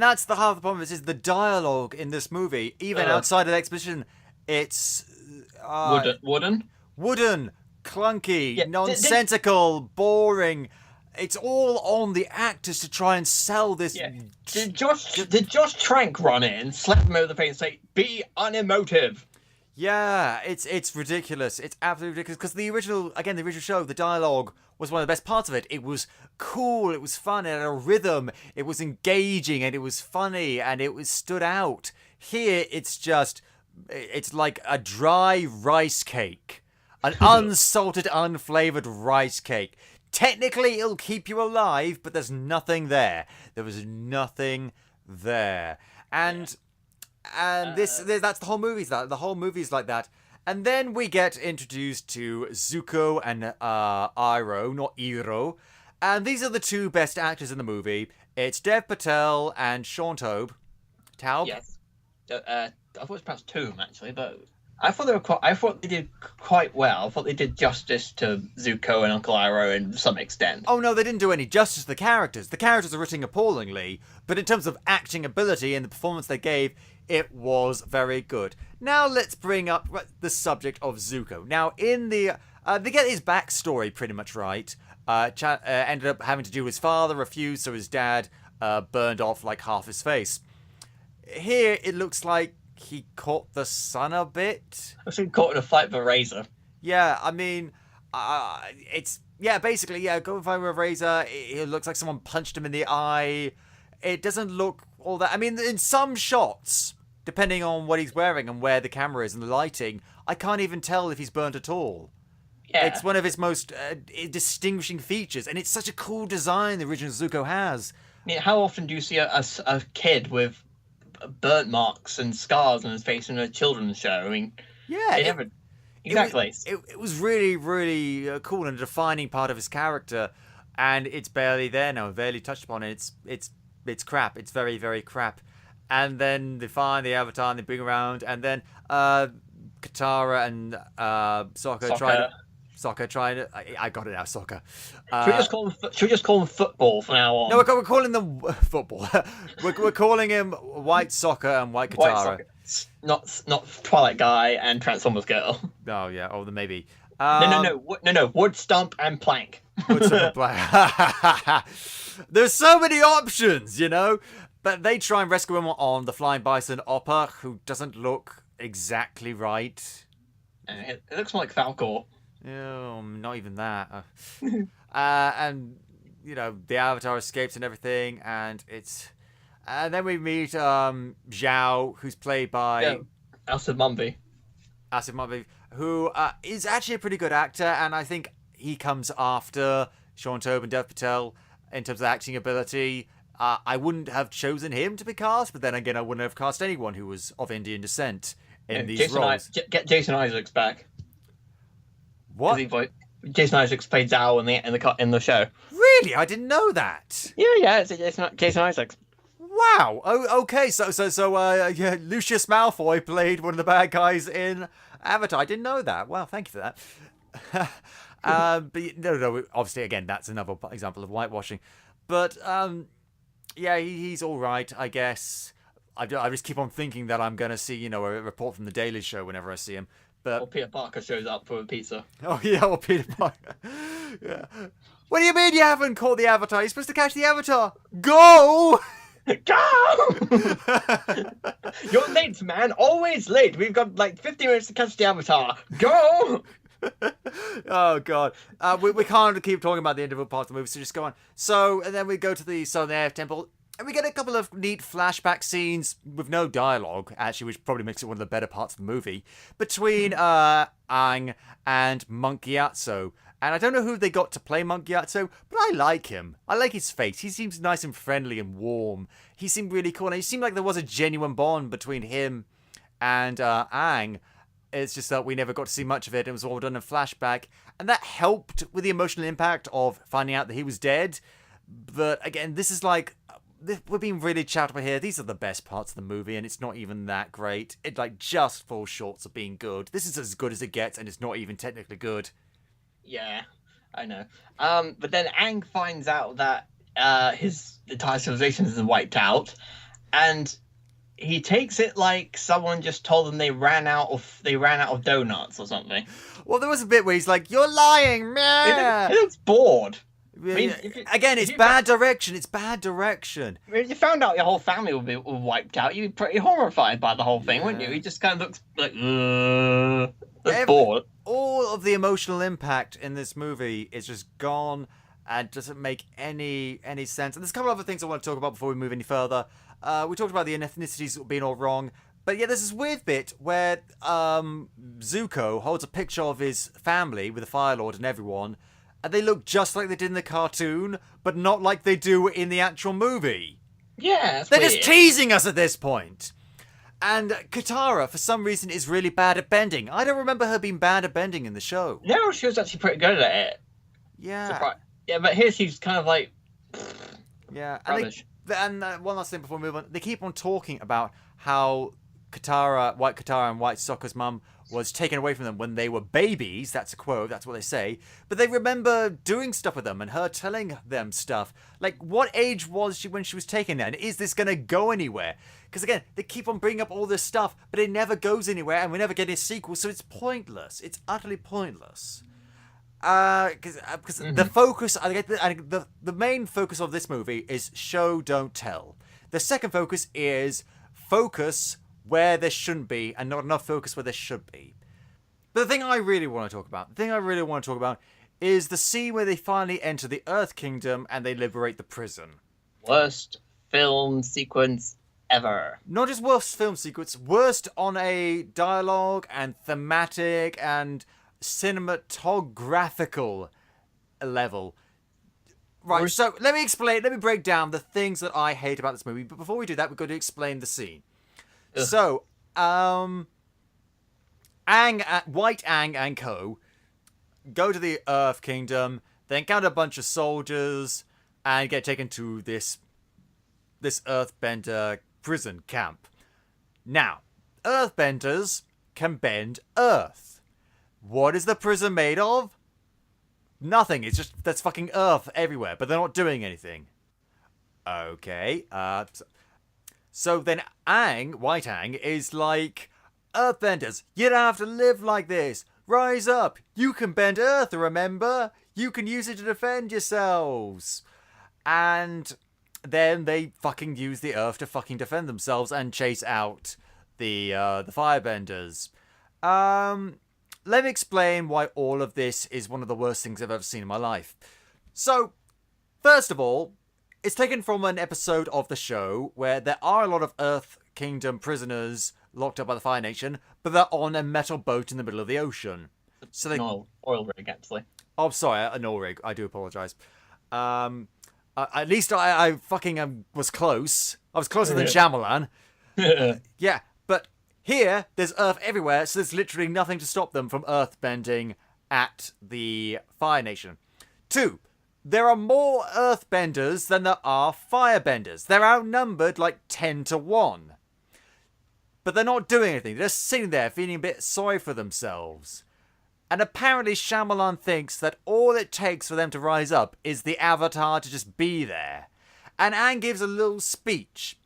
that's the half the problem. Is the dialogue in this movie, even outside of the exposition, it's wooden, clunky, nonsensical, boring. It's all on the actors to try and sell this. Yeah. Did Josh Trank run in, slap him over the face, and say, "Be unemotive"? Yeah, it's ridiculous. It's absolutely ridiculous because the original show, the dialogue was one of the best parts of it. It was cool, it was fun, it had a rhythm, it was engaging, and it was funny, and it was stood out. Here, it's like a dry rice cake. An unsalted, unflavoured rice cake. Technically, it'll keep you alive, but there's nothing there. There was nothing there. And that's the whole movie. The whole movie's like that. And then we get introduced to Zuko and Iroh, not Iro. And these are the two best actors in the movie. It's Dev Patel and Sean Taub. Yes. I thought it was pronounced Tomb, actually, but... I thought they did quite well. I thought they did justice to Zuko and Uncle Iroh in some extent. Oh no, they didn't do any justice to the characters. The characters are written appallingly, but in terms of acting ability and the performance they gave, it was very good. Now let's bring up the subject of Zuko. Now in the they get his backstory pretty much right. Ended up having to do with his father refused, so his dad burned off like half his face. Here it looks like he caught the sun a bit. Actually caught in a fight with a razor. Yeah, I mean, basically, go and fight with a razor. It looks like someone punched him in the eye. It doesn't look all that. I mean, in some shots, depending on what he's wearing and where the camera is and the lighting, I can't even tell if he's burnt at all. Yeah. It's one of his most distinguishing features, and it's such a cool design the original Zuko has. I mean, how often do you see a kid with burnt marks and scars on his face in a children's show? I mean, exactly. It was really, really cool and a defining part of his character, and it's barely there now, barely touched upon. It's crap. It's very, very crap. And then they find the Avatar and they bring around, and then Katara and Sokka trying to... I got it now, Sokka. Should we just call him football from now on? No, we're calling them football. we're calling him White Sokka and White Katara. Not Twilight Guy and Transformers Girl. Oh, yeah. Oh, then maybe. No. Wood Stump and Plank. Wood Stump and Plank. There's so many options, But they try and rescue him on the Flying Bison Oppa, who doesn't look exactly right. It looks more like Falcor. Oh, not even that. And the Avatar escapes and everything, and then we meet Zhao, who's played by Asif Mumby. Asif Mumby, who is actually a pretty good actor, and I think he comes after Sean Taub and Dev Patel in terms of acting ability. I wouldn't have chosen him to be cast, but then again, I wouldn't have cast anyone who was of Indian descent in these roles. Get Jason Isaacs back. What? Jason Isaacs played Zao in the show. Really? I didn't know that. Yeah, it's Jason Isaacs. Wow. Oh, okay. So, yeah, Lucius Malfoy played one of the bad guys in Avatar. I didn't know that. Wow, thank you for that. But no. Obviously, again, that's another example of whitewashing. But yeah, he's all right, I guess. I just keep on thinking that I'm gonna see, a report from the Daily Show whenever I see him. But Or Peter Parker shows up for a pizza. oh yeah, or Peter Parker. Yeah. What do you mean you haven't caught the Avatar? You're supposed to catch the Avatar. Go! Go! You're late, man. Always late. We've got like 50 minutes to catch the Avatar. Go! Oh god, we can't keep talking about the individual parts of the movie, so just go on. So, and then we go to the Southern Air Temple, and we get a couple of neat flashback scenes with no dialogue, actually, which probably makes it one of the better parts of the movie, between Aang and Monk Gyatso. And I don't know who they got to play Monk Gyatso, but I like him. I like his face. He seems nice and friendly and warm. He seemed really cool, and it seemed like there was a genuine bond between him and Aang. It's just that we never got to see much of it. It was all done in flashback. And that helped with the emotional impact of finding out that he was dead. But again, this is like, we're being really charitable here. These are the best parts of the movie, and it's not even that great. It just falls short of being good. This is as good as it gets, and it's not even technically good. Yeah, I know. But then Aang finds out that the entire civilization is wiped out, and he takes it like someone just told them they ran out of donuts or something. Well, there was a bit where he's like, "You're lying, man." He looks bored. Again, it's bad direction. It's bad direction. If you found out your whole family would be wiped out, you'd be pretty horrified by the whole thing, wouldn't you? He just kind of looks like, bored. All of the emotional impact in this movie is just gone and doesn't make any sense. And there's a couple of other things I want to talk about before we move any further. We talked about the ethnicities being all wrong. But yeah, there's this weird bit where Zuko holds a picture of his family with the Fire Lord and everyone, and they look just like they did in the cartoon, but not like they do in the actual movie. Yeah, they're just teasing us at this point. And Katara, for some reason, is really bad at bending. I don't remember her being bad at bending in the show. No, she was actually pretty good at it. Yeah. Yeah, but here she's kind of like... Yeah, and one last thing before we move on. They keep on talking about how White Katara and White Sokka's mum was taken away from them when they were babies. That's a quote, that's what they say. But they remember doing stuff with them and her telling them stuff. Like, what age was she when she was taken there? And is this going to go anywhere? Because again, they keep on bringing up all this stuff, but it never goes anywhere and we never get a sequel, so it's pointless. It's utterly pointless. Because the focus, the main focus of this movie is show, don't tell. The second focus is focus where there shouldn't be and not enough focus where there should be. But the thing I really want to talk about, is the scene where they finally enter the Earth Kingdom and they liberate the prison. Worst film sequence ever. Not just worst film sequence, worst on a dialogue and thematic and cinematographical level. Right, so let me break down the things that I hate about this movie. But before we do that, we've got to explain the scene. Ugh. So, White Aang and co. go to the Earth Kingdom. They encounter a bunch of soldiers and get taken to this Earthbender prison camp. Now, Earthbenders can bend Earth. What is the prison made of? Nothing. It's just there's fucking Earth everywhere, but they're not doing anything. Okay. So then White Aang, is like, Earthbenders, you don't have to live like this. Rise up. You can bend Earth, remember? You can use it to defend yourselves. And then they fucking use the Earth to fucking defend themselves and chase out the Firebenders. Let me explain why all of this is one of the worst things I've ever seen in my life. So, first of all, it's taken from an episode of the show where there are a lot of Earth Kingdom prisoners locked up by the Fire Nation, but they're on a metal boat in the middle of the ocean. So they... No, oil rig, actually. Oh, sorry, an oil rig. I do apologise. At least I fucking was close. I was closer than Shyamalan. Yeah, but here, there's Earth everywhere, so there's literally nothing to stop them from Earth bending at the Fire Nation. 2, there are more Earthbenders than there are Firebenders. They're outnumbered like 10 to 1. But they're not doing anything. They're just sitting there feeling a bit sorry for themselves. And apparently Shyamalan thinks that all it takes for them to rise up is the Avatar to just be there. And Aang gives a little speech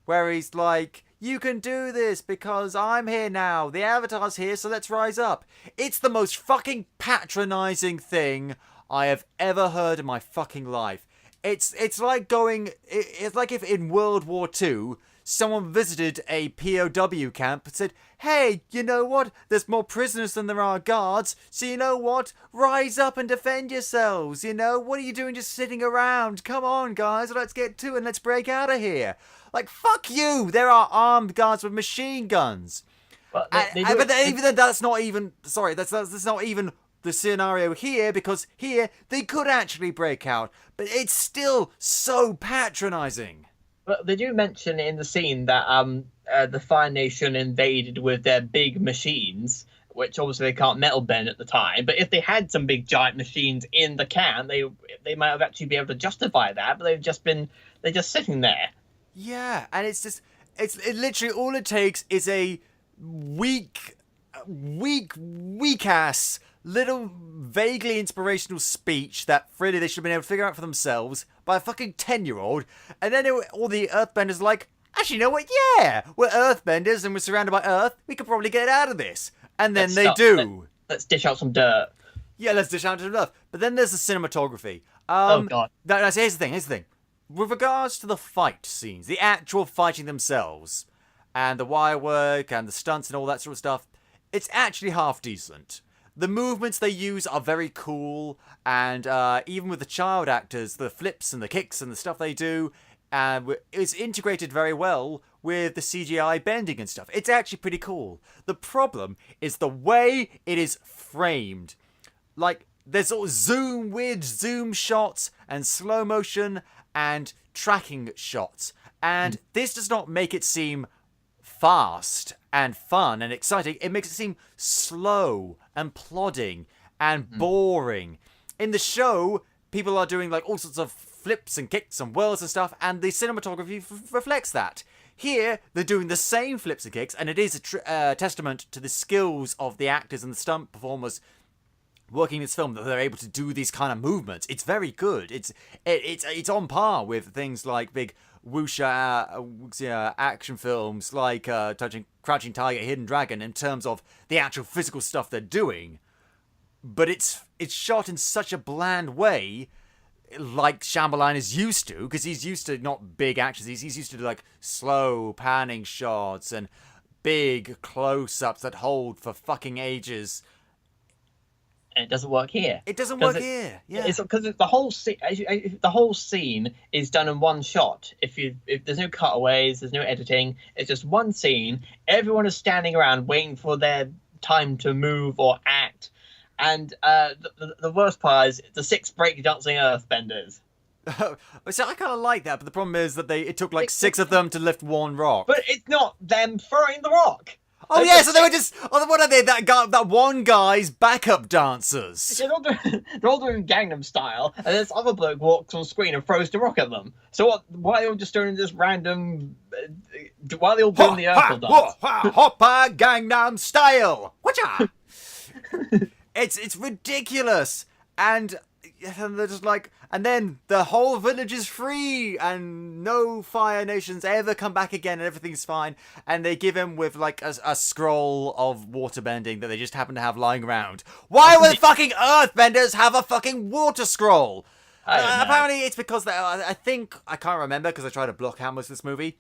where he's like, you can do this because I'm here now. The Avatar's here, so let's rise up. It's the most fucking patronizing thing I have ever heard in my fucking life. It's like going... It's like if in World War II, someone visited a POW camp and said, hey, you know what? There's more prisoners than there are guards, so you know what? Rise up and defend yourselves, you know? What are you doing just sitting around? Come on, guys, let's get to it and let's break out of here. Like, fuck you! There are armed guards with machine guns. But even then, that's not even... Sorry, that's not even the scenario here, because here, they could actually break out. But it's still so patronizing. Well, they do mention in the scene that the Fire Nation invaded with their big machines, which obviously they can't metal bend at the time. But if they had some big giant machines in the camp, they might have actually been able to justify that. But they're just sitting there. Yeah, and it's literally all it takes is a weak ass little vaguely inspirational speech that really they should have been able to figure out for themselves by a fucking 10-year-old, and then all the Earthbenders are like, actually, you know what? Yeah, we're Earthbenders and we're surrounded by Earth. We could probably get out of this, and then Let's dish out some dirt. Yeah, let's dish out some dirt. But then there's the cinematography. Oh god. Here's the thing. With regards to the fight scenes, the actual fighting themselves, and the wire work and the stunts and all that sort of stuff, it's actually half decent. The movements they use are very cool, and even with the child actors, the flips and the kicks and the stuff they do, it's integrated very well with the CGI bending and stuff. It's actually pretty cool. The problem is the way it is framed. Like, there's all weird zoom shots and slow motion and tracking shots, and this does not make it seem fast and fun and exciting. It makes it seem slow and plodding and boring. In the show, people are doing like all sorts of flips and kicks and whirls and stuff, and the cinematography reflects that. Here, they're doing the same flips and kicks, and it is a testament to the skills of the actors and the stunt performers working this film that they're able to do these kind of movements. It's very good. It's on par with things like big wuxia action films like Crouching Tiger, Hidden Dragon in terms of the actual physical stuff they're doing. But it's shot in such a bland way, like Shyamalan is used to, because he's used to not big actions. He's used to like slow panning shots and big close-ups that hold for fucking ages. And it doesn't work here. It doesn't work here. Yeah, it's because the whole scene is done in one shot. If there's no cutaways, there's no editing. It's just one scene. Everyone is standing around waiting for their time to move or act. And the worst part is the 6 breakdancing Earthbenders. So I kind of like that, but the problem is that it took like 6 of them to lift one rock. But it's not them throwing the rock. Oh yeah, so they were just... Oh, what are they? That one guy's backup dancers. Yeah, they're all doing Gangnam Style, and this other bloke walks on screen and throws the rock at them. So what? Why are they all just doing this random... Why are they all doing the Urkel dance? Hoppa Gangnam Style! Watcha! It's ridiculous. And they're just like... And then the whole village is free, and no Fire Nations ever come back again, and everything's fine. And they give him with like a scroll of waterbending that they just happen to have lying around. Why would fucking Earthbenders have a fucking water scroll? Apparently it's because I can't remember because I tried to block out most of this movie,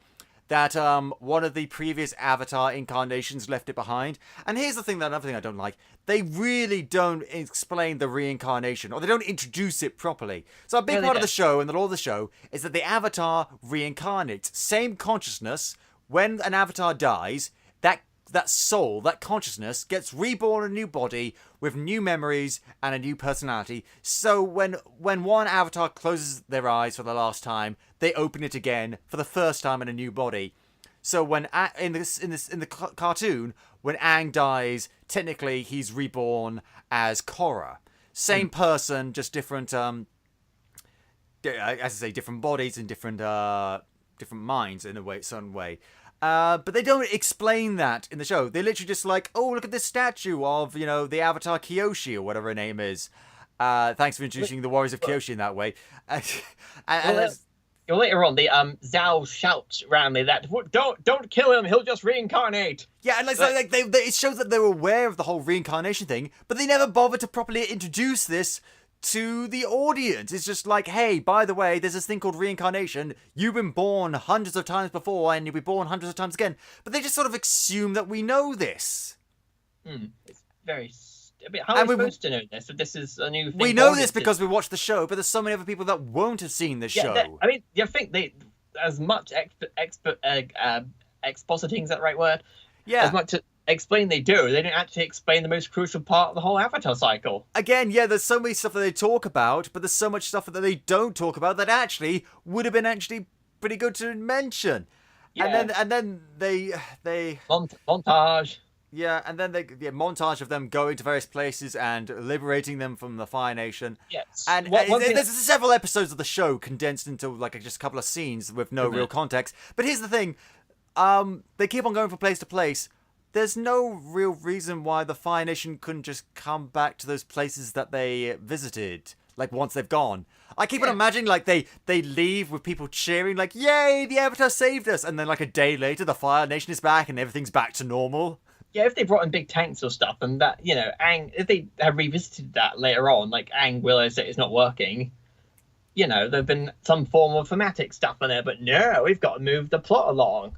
that one of the previous Avatar incarnations left it behind. And here's another thing I don't like. They really don't explain the reincarnation, or they don't introduce it properly. So a big part of the show, and the law of the show, is that the Avatar reincarnates. Same consciousness. When an Avatar dies, that soul, that consciousness, gets reborn in a new body with new memories and a new personality. So when one Avatar closes their eyes for the last time, they open it again for the first time in a new body. So when in the cartoon, when Aang dies, technically he's reborn as Korra. Same person, just different. As I say, different bodies and different minds in a way, certain way. But they don't explain that in the show. They literally just like, oh, look at this statue of, the Avatar Kyoshi or whatever her name is. Thanks for introducing the Warriors of Kyoshi in that way. Later on, the Zhao shouts roundly that don't kill him, he'll just reincarnate. Yeah, and it shows that they were aware of the whole reincarnation thing, but they never bothered to properly introduce this to the audience. It's just like, hey, by the way, there's this thing called reincarnation. You've been born hundreds of times before, and you'll be born hundreds of times again. But they just sort of assume that we know this. It's very. How are we supposed to know this? If this is a new thing. We know this because we watched the show, but there's so many other people that won't have seen the show. I think they, as much expositing, is that the right word? Yeah. As much to explain they do, they don't actually explain the most crucial part of the whole Avatar cycle. Again, yeah, there's so many stuff that they talk about, but there's so much stuff that they don't talk about that actually would have been actually pretty good to mention. Yeah. And then they montage. Yeah, and then montage of them going to various places and liberating them from the Fire Nation. Yes. And there's several episodes of the show condensed into like just a couple of scenes with no real context. But here's the thing. They keep on going from place to place. There's no real reason why the Fire Nation couldn't just come back to those places that they visited, like once they've gone. I keep on imagining like they leave with people cheering like, yay, the Avatar saved us. And then like a day later, the Fire Nation is back and everything's back to normal. Yeah, if they brought in big tanks or stuff, and that, Aang, if they had revisited that later on, like Aang realized that it's not working, there'd been some form of thematic stuff in there, but no, we've got to move the plot along.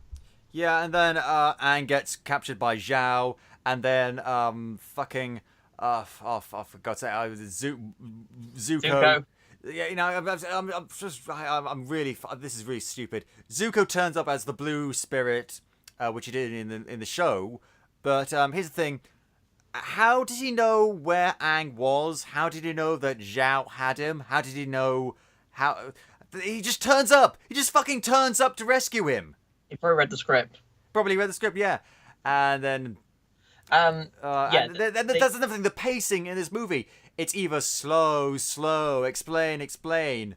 Yeah, and then Aang gets captured by Zhao, and then for God's sake, Zuko. Yeah, this is really stupid. Zuko turns up as the blue spirit, which he did in the show. But here's the thing. How did he know where Aang was? How did he know that Zhao had him? How did he know how... He just turns up. He just fucking turns up to rescue him. He probably read the script. Yeah. And then... that's another thing. The pacing in this movie. It's either slow, explain.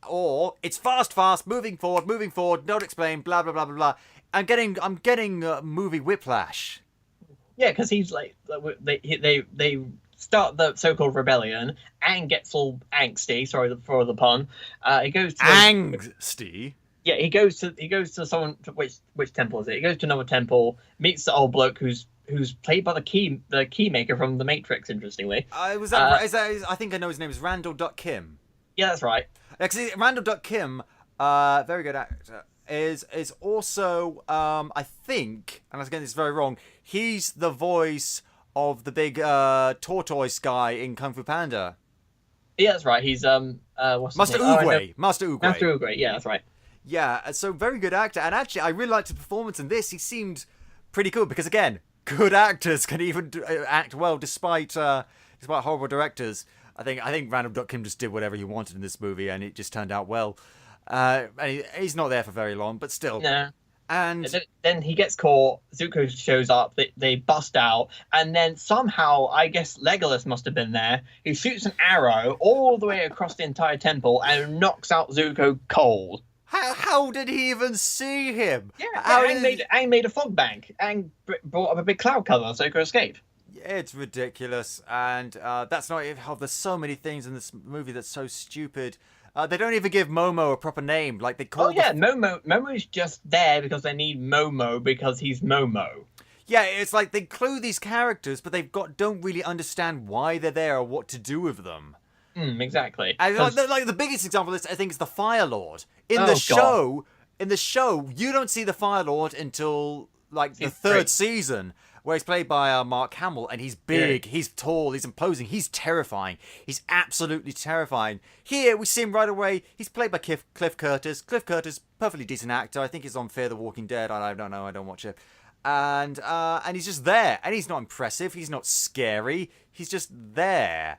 Or it's fast, moving forward, don't explain, blah, blah, blah, blah, blah. I'm getting movie whiplash. Yeah, because he's like, they start the so-called rebellion. Aang gets all angsty. Sorry for the pun. He goes to angsty. Yeah, he goes to someone. Which temple is it? He goes to another temple, meets the old bloke who's played by the key maker from The Matrix. Interestingly, I think I know his name is Randall Kim. Yeah, that's right. Actually, Randall Kim, very good actor. Is also I think, and I was getting this very wrong, he's the voice of the big tortoise guy in Kung Fu Panda. Yeah, that's right. He's what's Master Oogway. Master Oogway. Yeah, that's right. Yeah, so very good actor, and actually I really liked his performance in this. He seemed pretty cool because again, good actors can even act well despite horrible directors. I think Randall Kim just did whatever he wanted in this movie, and it just turned out well. And he's not there for very long, but still. No. And then he gets caught. Zuko shows up. They bust out, and then somehow, I guess Legolas must have been there. He shoots an arrow all the way across the entire temple and knocks out Zuko cold. How did he even see him? Yeah, Aang made a fog bank. Aang brought up a big cloud cover so he could escape. It's ridiculous, and that's not. There's so many things in this movie that's so stupid. They don't even give Momo a proper name. Like they call. Momo's just there because they need Momo because he's Momo. Yeah, it's like they clue these characters, but don't really understand why they're there or what to do with them. Exactly. And like the biggest example is, I think, is the Fire Lord. In the show, you don't see the Fire Lord until like the third season, where he's played by Mark Hamill, and he's big, he's tall, he's imposing, he's terrifying. He's absolutely terrifying. Here, we see him right away. He's played by Cliff Curtis. Cliff Curtis, perfectly decent actor. I think he's on Fear the Walking Dead. I don't know. I don't watch it. And he's just there. And he's not impressive. He's not scary. He's just there.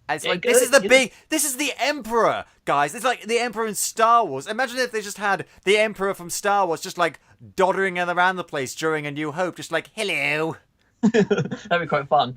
And it's like, this is the Emperor, guys. It's like the Emperor in Star Wars. Imagine if they just had the Emperor from Star Wars just like doddering around the place during A New Hope, just like, hello. That'd be quite fun.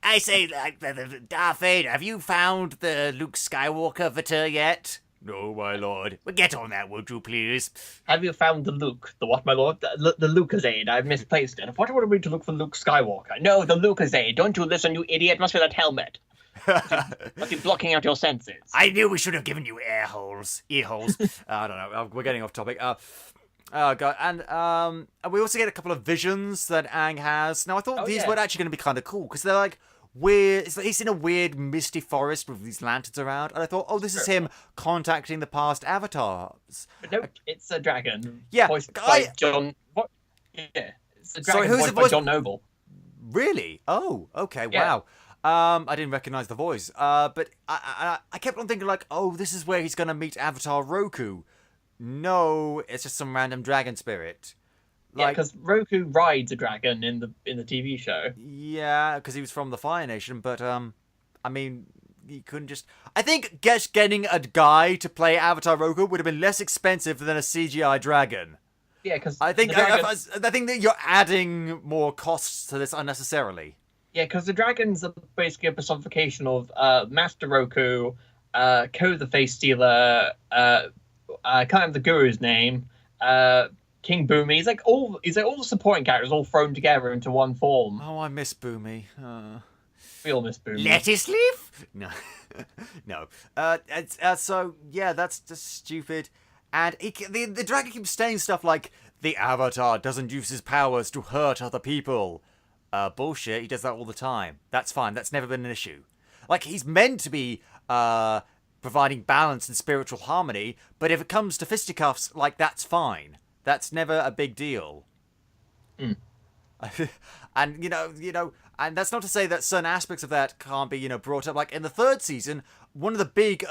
I say, like, Darth Vader, have you found the Luke Skywalker Vator yet? No, my lord. Well, get on that, would you please? Have you found the Luke? The what, my lord? The Lucasade. I've misplaced it. What would it be to look for Luke Skywalker? No, the Lucasade. Don't you listen, you idiot. Must be that helmet. Must be blocking out your senses. I knew we should have given you ear holes. I don't know. We're getting off topic. Oh god, and we also get a couple of visions that Aang has. Now I thought these were actually going to be kind of cool because they're like weird. It's like he's in a weird misty forest with these lanterns around, and I thought, oh, this is him contacting the past avatars. But no, it's a dragon. Yeah, voiced by John. What? Yeah, it's a dragon voiced by John Noble. Really? Oh, okay. Yeah. Wow. I didn't recognize the voice. But I kept on thinking like, oh, this is where he's gonna meet Avatar Roku. No, it's just some random dragon spirit. Yeah, because Roku rides a dragon in the TV show. Yeah, because he was from the Fire Nation, but I mean, he couldn't just. I think getting a guy to play Avatar Roku would have been less expensive than a CGI dragon. Yeah, because I think that you're adding more costs to this unnecessarily. Yeah, because the dragons are basically a personification of Master Roku, Ko the Face Stealer, I can't remember the guru's name, King Boomy. He's like all the supporting characters all thrown together into one form. Oh, I miss Boomy. We all miss Boomy. Lettuce leaf? No. No. So, yeah, that's just stupid. And the dragon keeps saying stuff like, the Avatar doesn't use his powers to hurt other people. Bullshit, he does that all the time. That's fine, that's never been an issue. Like, he's meant to be, providing balance and spiritual harmony, but if it comes to fisticuffs, like, that's fine. That's never a big deal. Mm. And, you know, and that's not to say that certain aspects of that can't be, brought up. Like, in the third season, one of the big,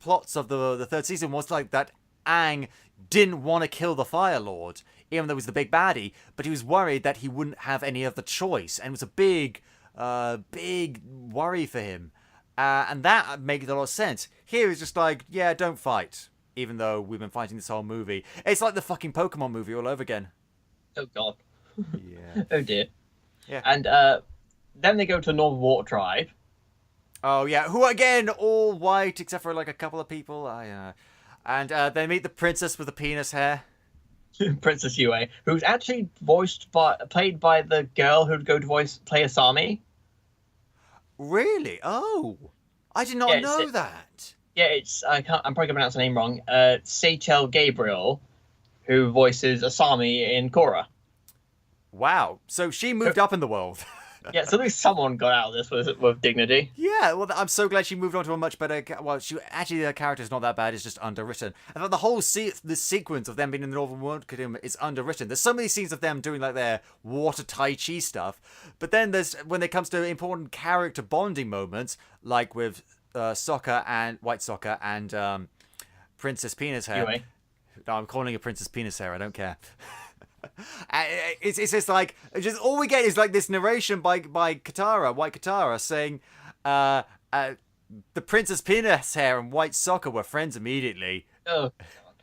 plots of the third season was, like, that Aang didn't want to kill the Fire Lord, even though he was the big baddie, but he was worried that he wouldn't have any other choice, and it was a big worry for him. And that makes a lot of sense. Here it's just like, yeah, don't fight. Even though we've been fighting this whole movie. It's like the fucking Pokemon movie all over again. Oh, God. Yeah. Oh, dear. Yeah. And then they go to Northern Water Tribe. Oh, yeah. Who, again, all white, except for, like, a couple of people. And they meet the princess with the penis hair. Princess Yue, who's actually played by the girl who'd go to play Asami. Really? Oh. I did not know that. Yeah, I'm probably going to pronounce the name wrong. Seychelle Gabriel, who voices Asami in Korra. Wow. So she moved up in the world. Yeah, so at least someone got out of this with dignity. Yeah, well, I'm so glad she moved on to a much better. Well, her character's not that bad. It's just underwritten. I thought the whole the sequence of them being in the Northern World Kingdom is underwritten. There's so many scenes of them doing like their water tai chi stuff, but then there's when it comes to important character bonding moments, like with Sokka and White Sokka and Princess Penis Hair. Anyway. No, I'm calling her Princess Penis Hair. I don't care. It's just like all we get is like this narration by Katara, White Katara, saying the Princess Penis Hair and White Sokka were friends immediately. Oh, God.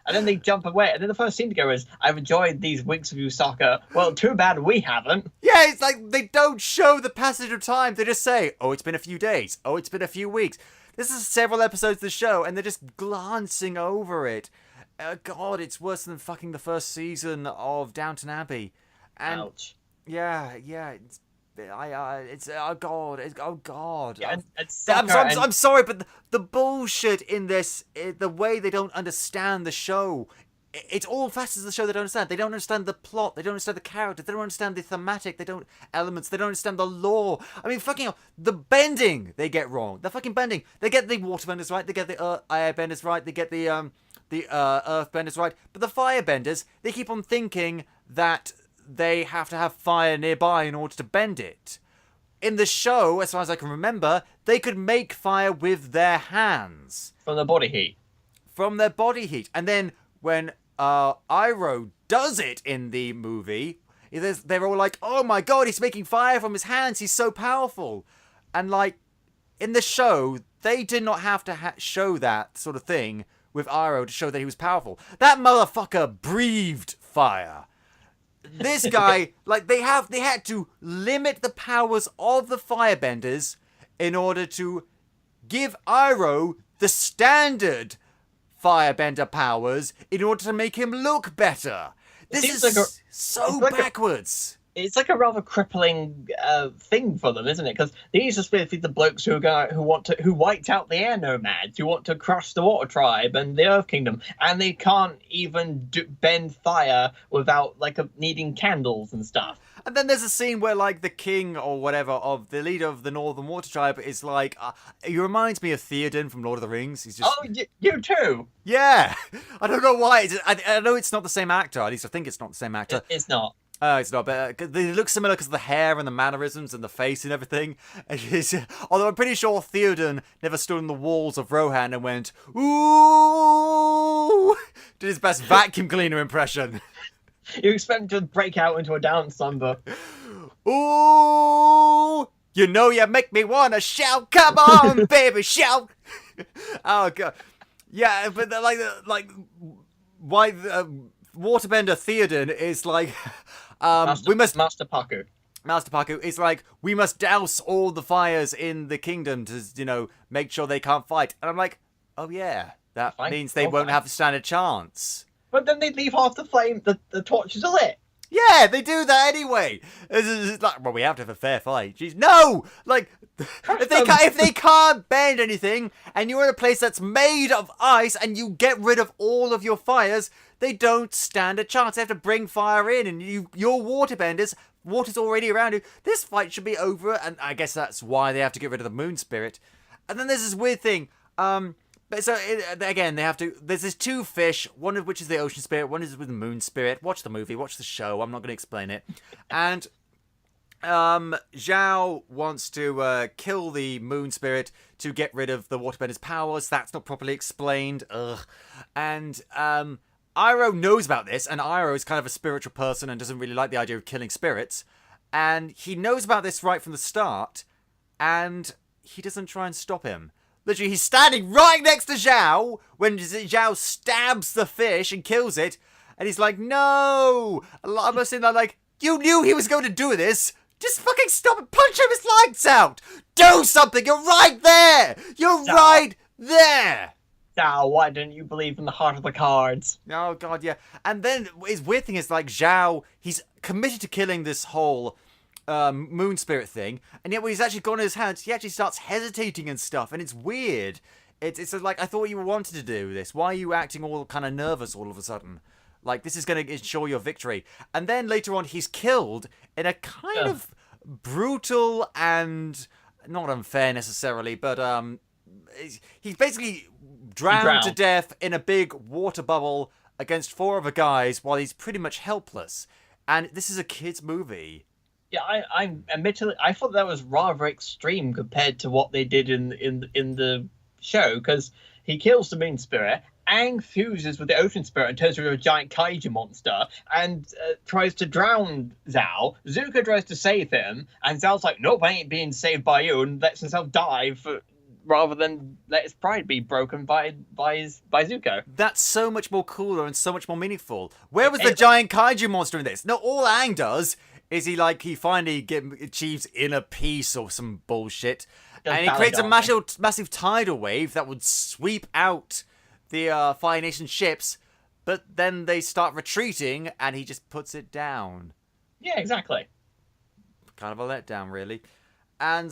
And then they jump away, and then the first scene to go is, I've enjoyed these weeks of you, Sokka. Well, too bad we haven't. Yeah, it's like they don't show the passage of time. They just say, oh, it's been a few days. Oh, it's been a few weeks. This is several episodes of the show, and they're just glancing over it. God, it's worse than fucking the first season of Downton Abbey. And ouch. Yeah, it's oh god. Yeah, I'm sorry, but the bullshit in this, the way they don't understand the show, it's all facets of the show they don't understand. They don't understand the plot. They don't understand the character. They don't understand the thematic. They don't understand the lore. I mean, fucking hell, the bending they get wrong. The fucking bending. They get the waterbenders right. They get the airbenders right. They get the earthbenders right. But the firebenders, they keep on thinking that they have to have fire nearby in order to bend it. In the show, as far as I can remember, they could make fire with their hands. From their body heat. From their body heat. And then when Iroh does it in the movie, they're all like, oh my god, he's making fire from his hands, he's so powerful. And like, in the show, they did not have to show that sort of thing with Iroh to show that he was powerful. That motherfucker breathed fire. This guy, like, they had to limit the powers of the firebenders in order to give Iroh the standard firebender powers in order to make him look better. This is so backwards. It's like a rather crippling thing for them, isn't it? Because these are specifically the blokes who wiped out the air nomads, who want to crush the water tribe and the Earth Kingdom, and they can't even bend fire without needing candles and stuff. And then there's a scene where, like, the king or whatever of the leader of the Northern Water Tribe is like, he reminds me of Theoden from Lord of the Rings. He's just... Oh, you too? Yeah! I don't know why. I know it's not the same actor. At least I think it's not the same actor. It's not. It's not, but they look similar because of the hair and the mannerisms and the face and everything. Although I'm pretty sure Theoden never stood on the walls of Rohan and went, ooh! Did his best vacuum cleaner impression. You expect him to break out into a dance number. Ooh! You know you make me want to shout. Come on, baby, shout! Oh, God. Yeah, but like why Waterbender Theoden is like... Master Paku is like, we must douse all the fires in the kingdom to, make sure they can't fight. And I'm like, oh yeah, that means they won't have to stand a chance. But then they leave half the flame, the torches are lit. Yeah, they do that anyway. It's like, well, we have to have a fair fight. Jeez, no! Like, if they can't bend anything, and you're in a place that's made of ice, and you get rid of all of your fires, they don't stand a chance. They have to bring fire in, and your waterbenders, water's already around you. This fight should be over, and I guess that's why they have to get rid of the moon spirit. And then there's this weird thing. Again, they have to... There's these two fish, one of which is the ocean spirit, one is with the moon spirit. Watch the movie, watch the show. I'm not going to explain it. And Zhao wants to kill the moon spirit to get rid of the waterbender's powers. That's not properly explained. Ugh. And Iroh knows about this, and Iroh is kind of a spiritual person and doesn't really like the idea of killing spirits. And he knows about this right from the start, and he doesn't try and stop him. Literally, he's standing right next to Zhao when Zhao stabs the fish and kills it. And he's like, no! I'm listening, like, you knew he was going to do this. Just fucking stop and punch him his lights out. Do something. You're right there. You're right there. Now, why didn't you believe in the heart of the cards? Oh, God, yeah. And then his weird thing is, like, Zhao, he's committed to killing this whole... moon spirit thing, and yet when he's actually got in his hands, he actually starts hesitating and stuff, and it's weird. It's like, I thought you wanted to do this. Why are you acting all kind of nervous all of a sudden? Like, this is going to ensure your victory. And then later on, he's killed in a kind of brutal and not unfair necessarily, but he's basically drowned to death in a big water bubble against 4 other guys while he's pretty much helpless. And this is a kid's movie. Yeah, I admittedly, I thought that was rather extreme compared to what they did in the show, because he kills the moon spirit, Aang fuses with the ocean spirit and turns into a giant kaiju monster and tries to drown Zhao. Zuko tries to save him, and Zhao's like, nope, I ain't being saved by you, and lets himself die rather than let his pride be broken by Zuko. That's so much more cooler and so much more meaningful. Where was the giant kaiju monster in this? No, all Aang does is he finally achieves inner peace or some bullshit, and he creates a massive tidal wave that would sweep out the Fire Nation ships, but then they start retreating, and he just puts it down. Yeah, exactly. Kind of a letdown, really. And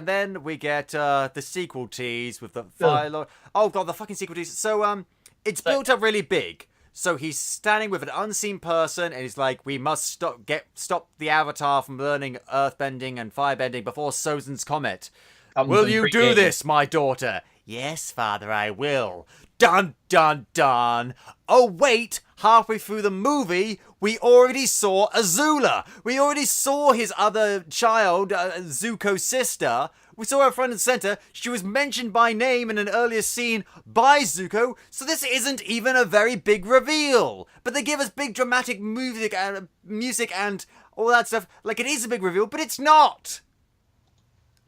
then we get the sequel tease with the Fire Lord. Oh god, the fucking sequel tease. So it's built up really big. So he's standing with an unseen person, and he's like, "We must stop the Avatar from learning earthbending and firebending before Sozin's comet. Will you do this, my daughter?" "Yes, father, I will." Dun dun dun. Oh wait, halfway through the movie, we already saw Azula. We already saw his other child, Zuko's sister. We saw her front and center. She was mentioned by name in an earlier scene by Zuko, so this isn't even a very big reveal. But they give us big dramatic music and all that stuff like it is a big reveal, but it's not.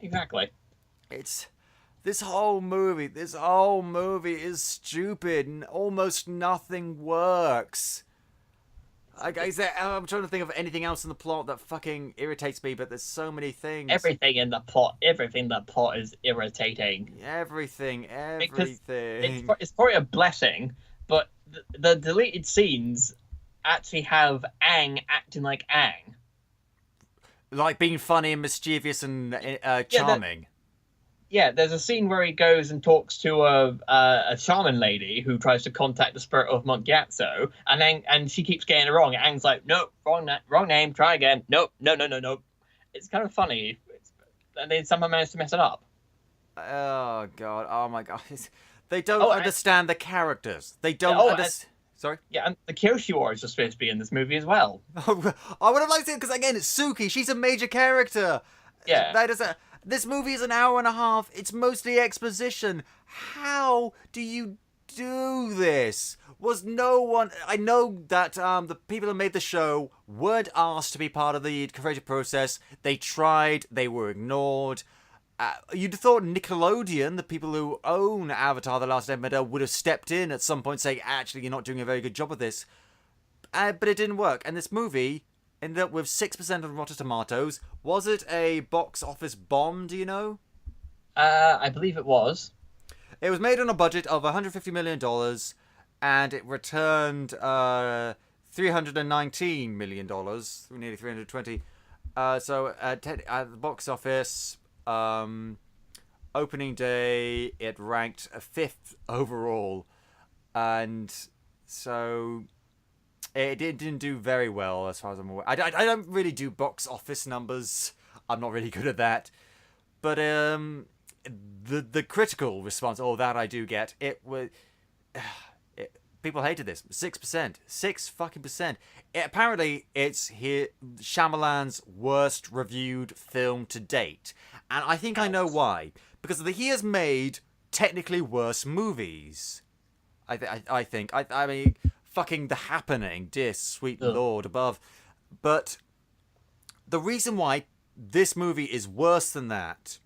Exactly. It's... This whole movie is stupid and almost nothing works. I'm trying to think of anything else in the plot that fucking irritates me, but there's so many things. Everything in the plot is irritating Everything, because everything. it's probably a blessing, but the deleted scenes actually have Aang acting like Aang. Like being funny and mischievous and Yeah, charming. there's a scene where he goes and talks to a shaman lady who tries to contact the spirit of Monk Gyatso, and she keeps getting it wrong. Aang's like, nope, wrong name, try again. Nope, no. It's kind of funny, and they somehow managed to mess it up. Oh god, oh my god. They don't Oh, understand the characters. They don't oh, understand. Sorry? yeah, and the Kyoshi Wars are supposed to be in this movie as well. I would have liked it because, again, it's Suki. She's a major character. Yeah. That is this movie is an hour and a half. It's mostly exposition. How do you do this? Was no one... I know that the people who made the show weren't asked to be part of the creative process. They tried. They were ignored. You'd have thought Nickelodeon, the people who own Avatar The Last Airbender, would have stepped in at some point saying, actually, you're not doing a very good job of this. But it didn't work. And this movie ended up with 6% on Rotten Tomatoes. Was it a box office bomb, do you know? I believe it was. It was made on a budget of $150 million, and it returned $319 million, nearly 320. So at the box office... opening day, it ranked a 5th overall, and so it didn't do very well as far as I'm aware. I don't really do box office numbers. I'm not really good at that, but the critical response, that I do get, it was people hated this. 6%, 6% apparently, it's Shyamalan's worst reviewed film to date. And I think I know why. Because he has made technically worse movies. I think. I mean, fucking The Happening, dear sweet Lord above. But the reason why this movie is worse than that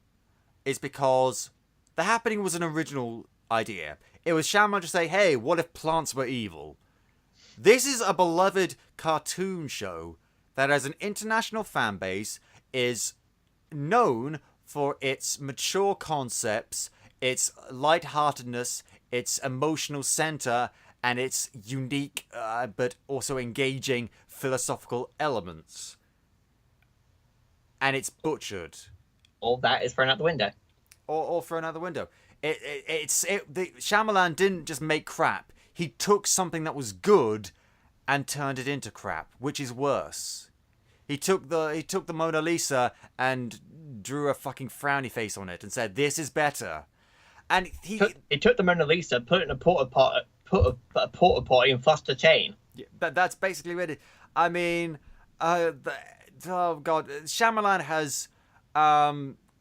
is because The Happening was an original idea. It was Shyamalan to say, hey, what if plants were evil? This is a beloved cartoon show that has an international fan base, is known for its mature concepts, its lightheartedness, its emotional center, and its unique but also engaging philosophical elements. And it's butchered. All that is thrown out the window. Or thrown out the window. Shyamalan didn't just make crap. He took something that was good and turned it into crap, which is worse. He took the Mona Lisa and drew a fucking frowny face on it and said, "This is better." And he took the Mona Lisa, put it in a porta potty, and flushed the chain. Yeah, that's basically what it. I mean, oh god, Shyamalan has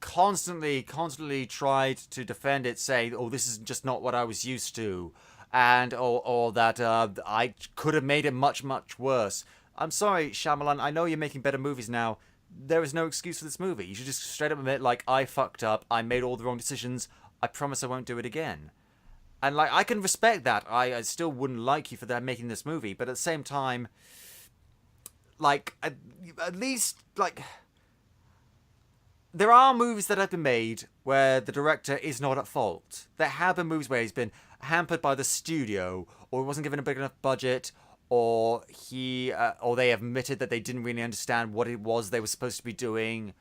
constantly tried to defend it, saying, "Oh, this is just not what I was used to," and or that I could have made it much worse. I'm sorry, Shyamalan. I know you're making better movies now. There is no excuse for this movie. You should just straight up admit, like, I fucked up. I made all the wrong decisions. I promise I won't do it again. And like, I can respect that. I still wouldn't like you for that making this movie, but at the same time, like, at least like. There are movies that have been made where the director is not at fault. There have been movies where he's been hampered by the studio, or he wasn't given a big enough budget, or or they admitted that they didn't really understand what it was they were supposed to be doing.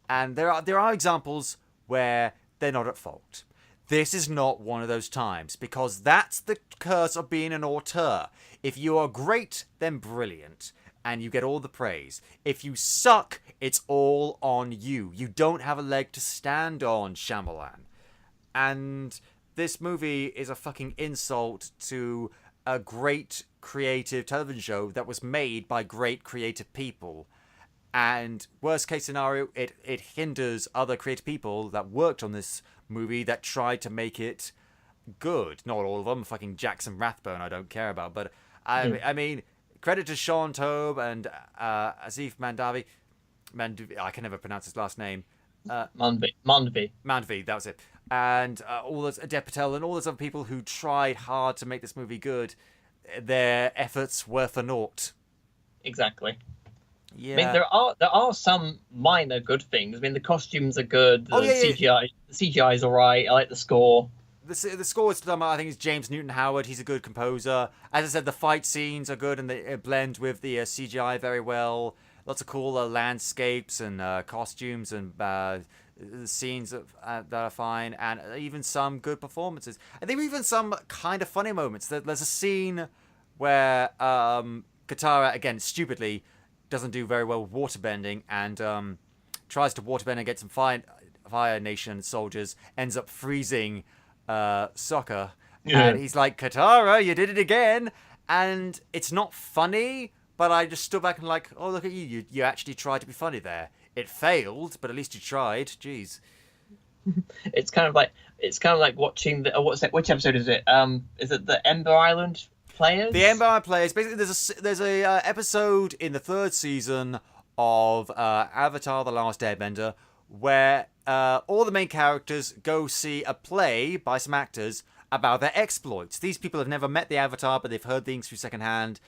And there are examples where they're not at fault. This is not one of those times, because that's the curse of being an auteur. If you are great, then brilliant, and you get all the praise. If you suck, it's all on you. You don't have a leg to stand on, Shyamalan. And this movie is a fucking insult to a great creative television show that was made by great creative people. And worst case scenario, it hinders other creative people that worked on this movie that tried to make it good. Not all of them. Fucking Jackson Rathbone I don't care about. But I mean, credit to Sean Tobe and Asif Mandavi. I can never pronounce his last name. Mandvi, that was it. and all those Dev Patel and all those other people who tried hard to make this movie good, their efforts were for naught. Exactly. Yeah. I mean, there are some minor good things. I mean, the costumes are good. The CGI is alright. I like the score. The score is done by, I think it's James Newton Howard. He's a good composer. As I said, the fight scenes are good and they blend with the CGI very well. Lots of cool landscapes and costumes and scenes that are fine, and even some good performances. I think even some kind of funny moments. There's a scene where Katara, again, stupidly, doesn't do very well with waterbending and tries to waterbend and get some Fire Nation soldiers, ends up freezing Sokka. Yeah. And he's like, Katara, you did it again. And it's not funny, but I just stood back and like, oh, look at you. You actually tried to be funny there. It failed, but at least you tried. Jeez. It's kind of like watching the which episode is it? Is it the Ember Island players? The Ember Island players. Basically, there's a episode in the 3rd season of Avatar: The Last Airbender where all the main characters go see a play by some actors about their exploits. These people have never met the Avatar, but they've heard things through secondhand,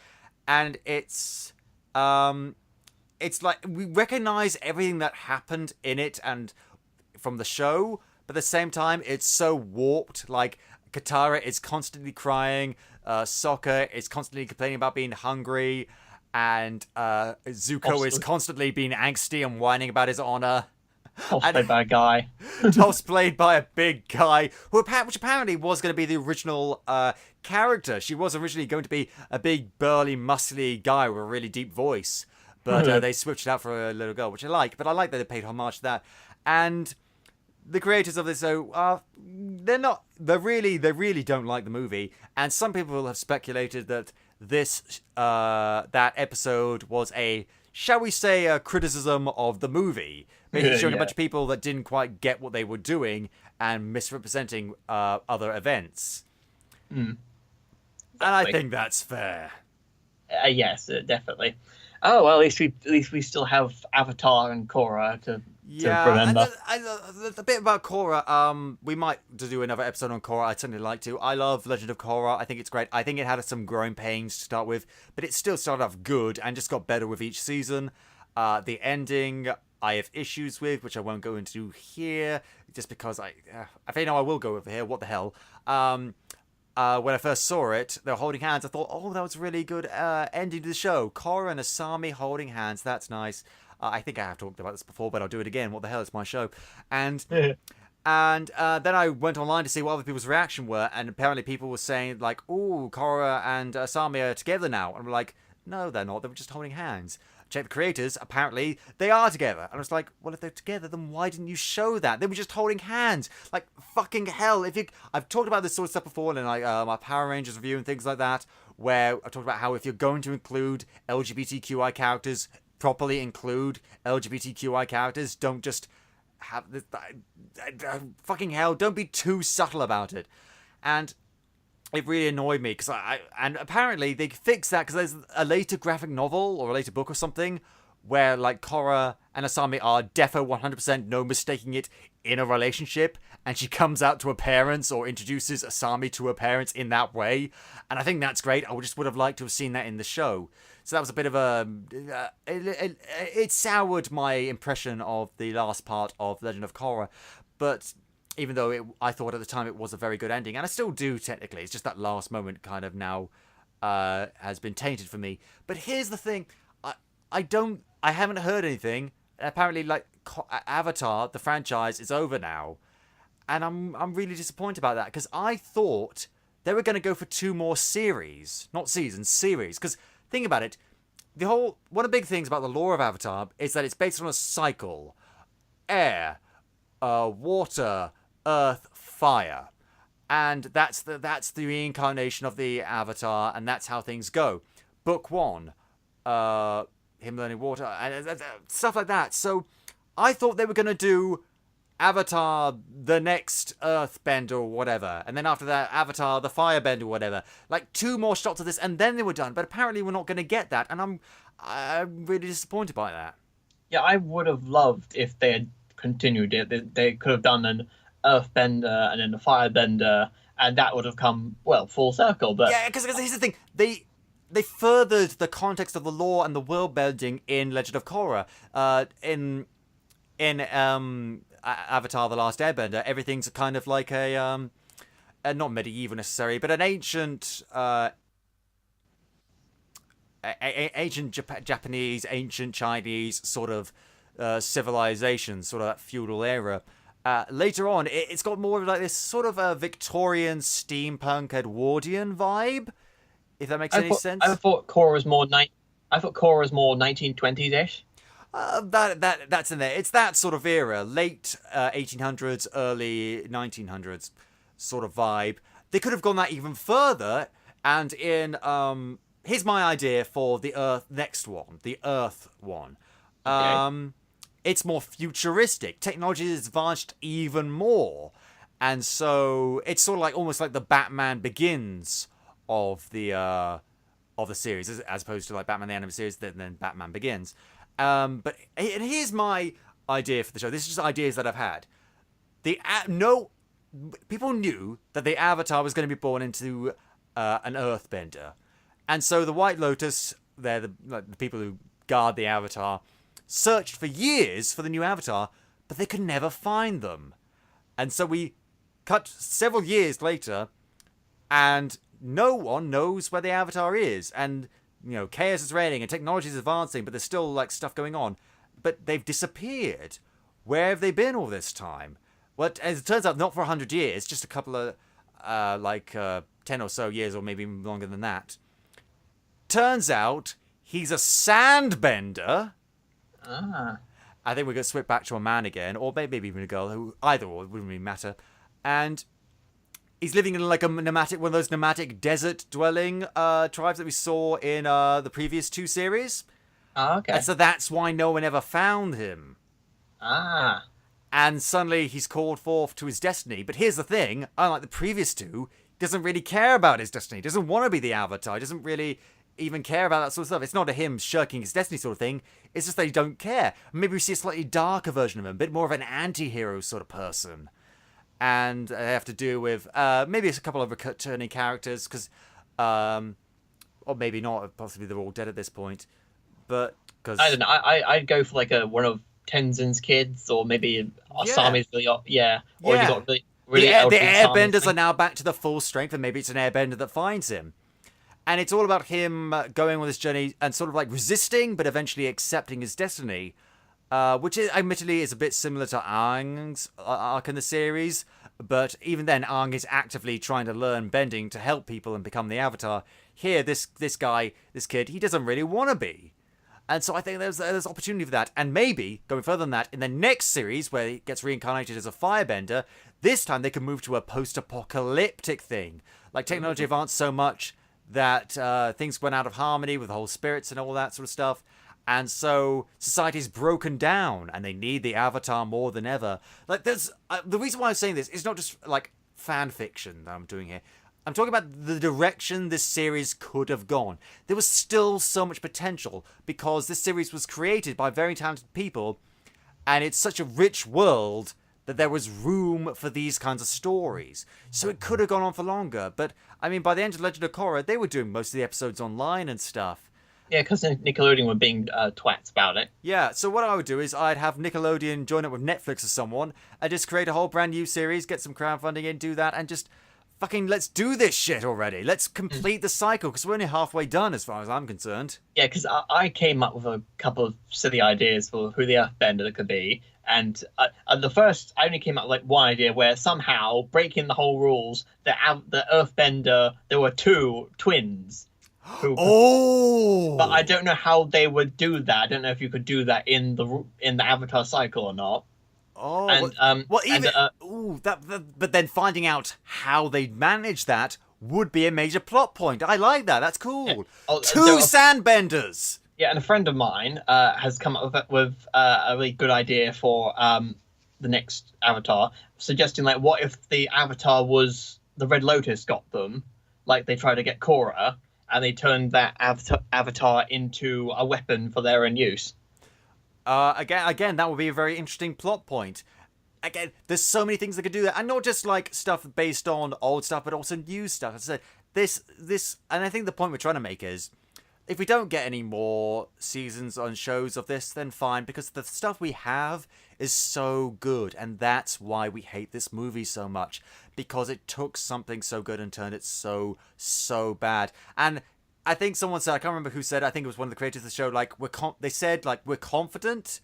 and it's like we recognize everything that happened in it and from the show, but at the same time, it's so warped. Like Katara is constantly crying, Sokka is constantly complaining about being hungry, and Zuko is constantly being angsty and whining about his honor. Toss played by a guy. Toss played by a big guy, which apparently was going to be the original character. She was originally going to be a big, burly, muscly guy with a really deep voice. But they switched it out for a little girl, which I like. But I like that they paid homage to that. And the creators of this, they really don't like the movie. And some people have speculated that that episode was shall we say, a criticism of the movie. Basically showing a bunch of people that didn't quite get what they were doing and misrepresenting other events. And I think that's fair. Yes, definitely. Oh well, at least we still have Avatar and Korra to remember. And a bit about Korra. We might do another episode on Korra. I'd certainly like to. I love Legend of Korra. I think it's great. I think it had some growing pains to start with, but it still started off good and just got better with each season. The ending I have issues with, which I won't go into here, just because I will go over here. What the hell? When I first saw it, they were holding hands. I thought, oh, that was a really good ending to the show. Korra and Asami holding hands. That's nice. I think I have talked about this before, but I'll do it again. What the hell? It's my show. And then I went online to see what other people's reaction were, and apparently people were saying, like, oh, Korra and Asami are together now. And we're like, no, they're not. They were just holding hands. Check the creators. Apparently, they are together. And I was like, well, if they're together, then why didn't you show that? They were just holding hands. Like, fucking hell. I've talked about this sort of stuff before in like my Power Rangers review and things like that, where I talked about how if you're going to include LGBTQI characters, properly include LGBTQI characters. Don't just have this. Fucking hell. Don't be too subtle about it. And it really annoyed me because and apparently they fixed that because there's a later graphic novel or a later book or something where like Korra and Asami are defo 100% no mistaking it in a relationship, and she comes out to her parents or introduces Asami to her parents in that way, and I think that's great. I just would have liked to have seen that in the show. So that was a bit of a it soured my impression of the last part of Legend of Korra, but even though I thought at the time it was a very good ending, and I still do technically, it's just that last moment kind of now has been tainted for me. But here's the thing, I haven't heard anything. Apparently, like Avatar, the franchise is over now, and I'm really disappointed about that because I thought they were going to go for 2 more series, not seasons, series. Because think about it, one of the big things about the lore of Avatar is that it's based on a cycle: air, water, earth, fire, and that's the reincarnation of the Avatar, and that's how things go. Book 1, him learning water and stuff like that. So I thought they were going to do Avatar the next Earthbender or whatever, and then after that Avatar the Firebender or whatever, like 2 more shots of this and then they were done. But apparently we're not going to get that, and I'm really disappointed by that. Yeah, I would have loved if they had continued it. They could have done Earthbender and then the Firebender, and that would have come full circle. But Yeah, because here's the thing: they furthered the context of the lore and the world building in Legend of Korra. In Avatar: The Last Airbender, everything's kind of like a not medieval necessarily, but an ancient ancient Japanese, ancient Chinese sort of civilization, sort of that feudal era. Later on, it's got more of like this sort of a Victorian steampunk Edwardian vibe, if that makes any sense. I thought Korra was more 1920s ish. That's in there. It's that sort of era, late 1800s, early 1900s sort of vibe. They could have gone that even further, and in here's my idea for the next one, the Earth one. Okay. It's more futuristic. Technology has advanced even more, and so it's sort of like almost like the Batman Begins of the series, as opposed to like Batman the Animated Series, then Batman Begins. But here's my idea for the show. This is just ideas that I've had. People knew that the Avatar was going to be born into an Earthbender, and so the White Lotus, they're the people who guard the Avatar, searched for years for the new Avatar, but they could never find them. And so we cut several years later, and no one knows where the Avatar is. And, chaos is reigning and technology is advancing, but there's still, like, stuff going on. But they've disappeared. Where have they been all this time? Well, as it turns out, not for 100 years, just a couple of, 10 or so years, or maybe even longer than that. Turns out he's a sandbender. Ah. I think we're going to switch back to a man again, or maybe even a girl, who either or, it wouldn't really matter. And he's living in like one of those nomadic desert dwelling tribes that we saw in the previous two series. Oh, okay. And so that's why no one ever found him. Ah. And suddenly he's called forth to his destiny. But here's the thing, unlike the previous two, he doesn't really care about his destiny. He doesn't want to be the Avatar. He doesn't really even care about that sort of stuff. It's not a him shirking his destiny sort of thing. It's just that he don't care. Maybe we see a slightly darker version of him, a bit more of an anti-hero sort of person. And they have to do with maybe it's a couple of returning characters, because or maybe not, possibly they're all dead at this point. But because I don't know, I'd go for like one of Tenzin's kids, or maybe Asami's or you got really the elderly Airbenders are now back to the full strength, and maybe it's an Airbender that finds him. And it's all about him going on this journey and sort of like resisting, but eventually accepting his destiny. Which admittedly is a bit similar to Aang's arc in the series. But even then, Aang is actively trying to learn bending to help people and become the Avatar. Here, this kid, he doesn't really want to be. And so I think there's opportunity for that. And maybe, going further than that, in the next series, where he gets reincarnated as a firebender, this time they can move to a post-apocalyptic thing. Like, technology advanced so much that things went out of harmony with the whole spirits and all that sort of stuff. And so society's broken down, and they need the Avatar more than ever. Like, there's the reason why I'm saying this is not just like fan fiction that I'm doing here. I'm talking about the direction this series could have gone. There was still so much potential, because this series was created by very talented people, and it's such a rich world that there was room for these kinds of stories. So it could have gone on for longer. But, I mean, by the end of Legend of Korra, they were doing most of the episodes online and stuff. Yeah, because Nickelodeon were being twats about it. Yeah, so what I would do is I'd have Nickelodeon join up with Netflix or someone and just create a whole brand new series, get some crowdfunding in, do that, and just fucking let's do this shit already. Let's complete the cycle, because we're only halfway done as far as I'm concerned. Yeah, because I came up with a couple of silly ideas for who the Earthbender could be. And the first, I only came up with like one idea where somehow, breaking the whole rules, the Earthbender, there were two twins. But I don't know how they would do that. I don't know if you could do that in the Avatar cycle or not. But then finding out how they manage that would be a major plot point. I like that. That's cool. Yeah. Two sandbenders. Yeah, and a friend of mine has come up with a really good idea for the next Avatar, suggesting like, what if the Avatar was the Red Lotus got them, like they tried to get Korra, and they turned that Avatar into a weapon for their own use. Again, that would be a very interesting plot point. again, there's so many things that could do that, and not just like stuff based on old stuff, but also new stuff. As I said, this, and I think the point we're trying to make is, if we don't get any more seasons on shows of this, then fine, because the stuff we have is so good, and that's why we hate this movie so much, because it took something so good and turned it so bad. And I think someone said, I can't remember who said, I think it was one of the creators of the show, like, they said, like, we're confident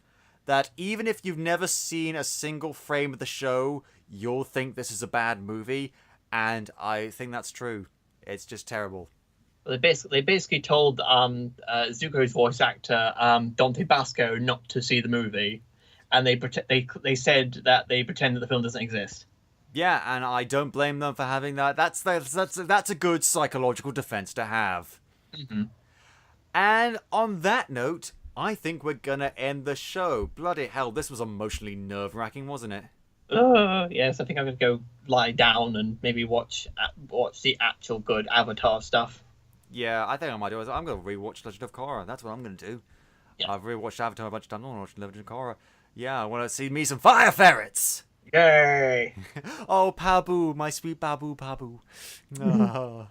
that even if you've never seen a single frame of the show, you'll think this is a bad movie, and I think that's true. It's just terrible. They basically told Zuko's voice actor Dante Basco not to see the movie, and they said that they pretend that the film doesn't exist. Yeah, and I don't blame them for having that. That's a good psychological defense to have. Mm-hmm. And on that note, I think we're gonna end the show. Bloody hell, this was emotionally nerve-wracking, wasn't it? Yes, I think I'm gonna go lie down and maybe watch the actual good Avatar stuff. Yeah, I think I might do it. I'm going to rewatch Legend of Korra. That's what I'm going to do. Yeah. I've rewatched Avatar a bunch of times. I want to watch Legend of Korra. Yeah, I want to see me some fire ferrets. Yay! Oh, Pabu, my sweet Babu. Oh.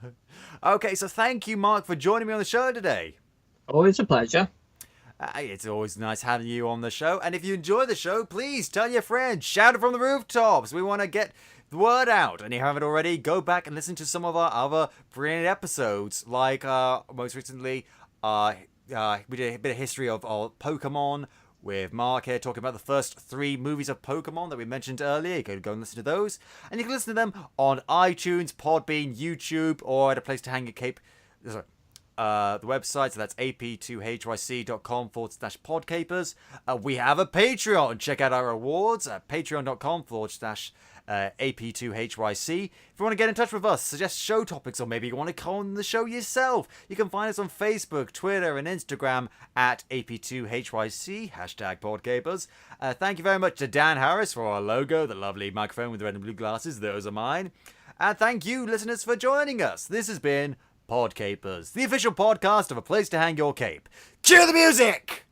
Okay, so thank you, Mark, for joining me on the show today. Always a pleasure. It's always nice having you on the show. And if you enjoy the show, please tell your friends. Shout it from the rooftops. We want to get the word out. And if you haven't already, go back and listen to some of our other brilliant episodes. Like, most recently, we did a bit of history of Pokemon with Mark here, talking about the first 3 movies of Pokemon that we mentioned earlier. You can go and listen to those. And you can listen to them on iTunes, Podbean, YouTube, or at a place to hang your cape. Sorry. The website, so that's ap2hyc.com/PodCapers. We have a Patreon. Check out our awards at patreon.com/ap2hyc. If you want to get in touch with us, suggest show topics, or maybe you want to call on the show yourself, you can find us on Facebook, Twitter, and Instagram at ap2hyc, #PodCapers. Thank you very much to Dan Harris for our logo, the lovely microphone with the red and blue glasses. Those are mine. And thank you, listeners, for joining us. This has been PodCapers, the official podcast of A Place to Hang Your Cape. Cue the music!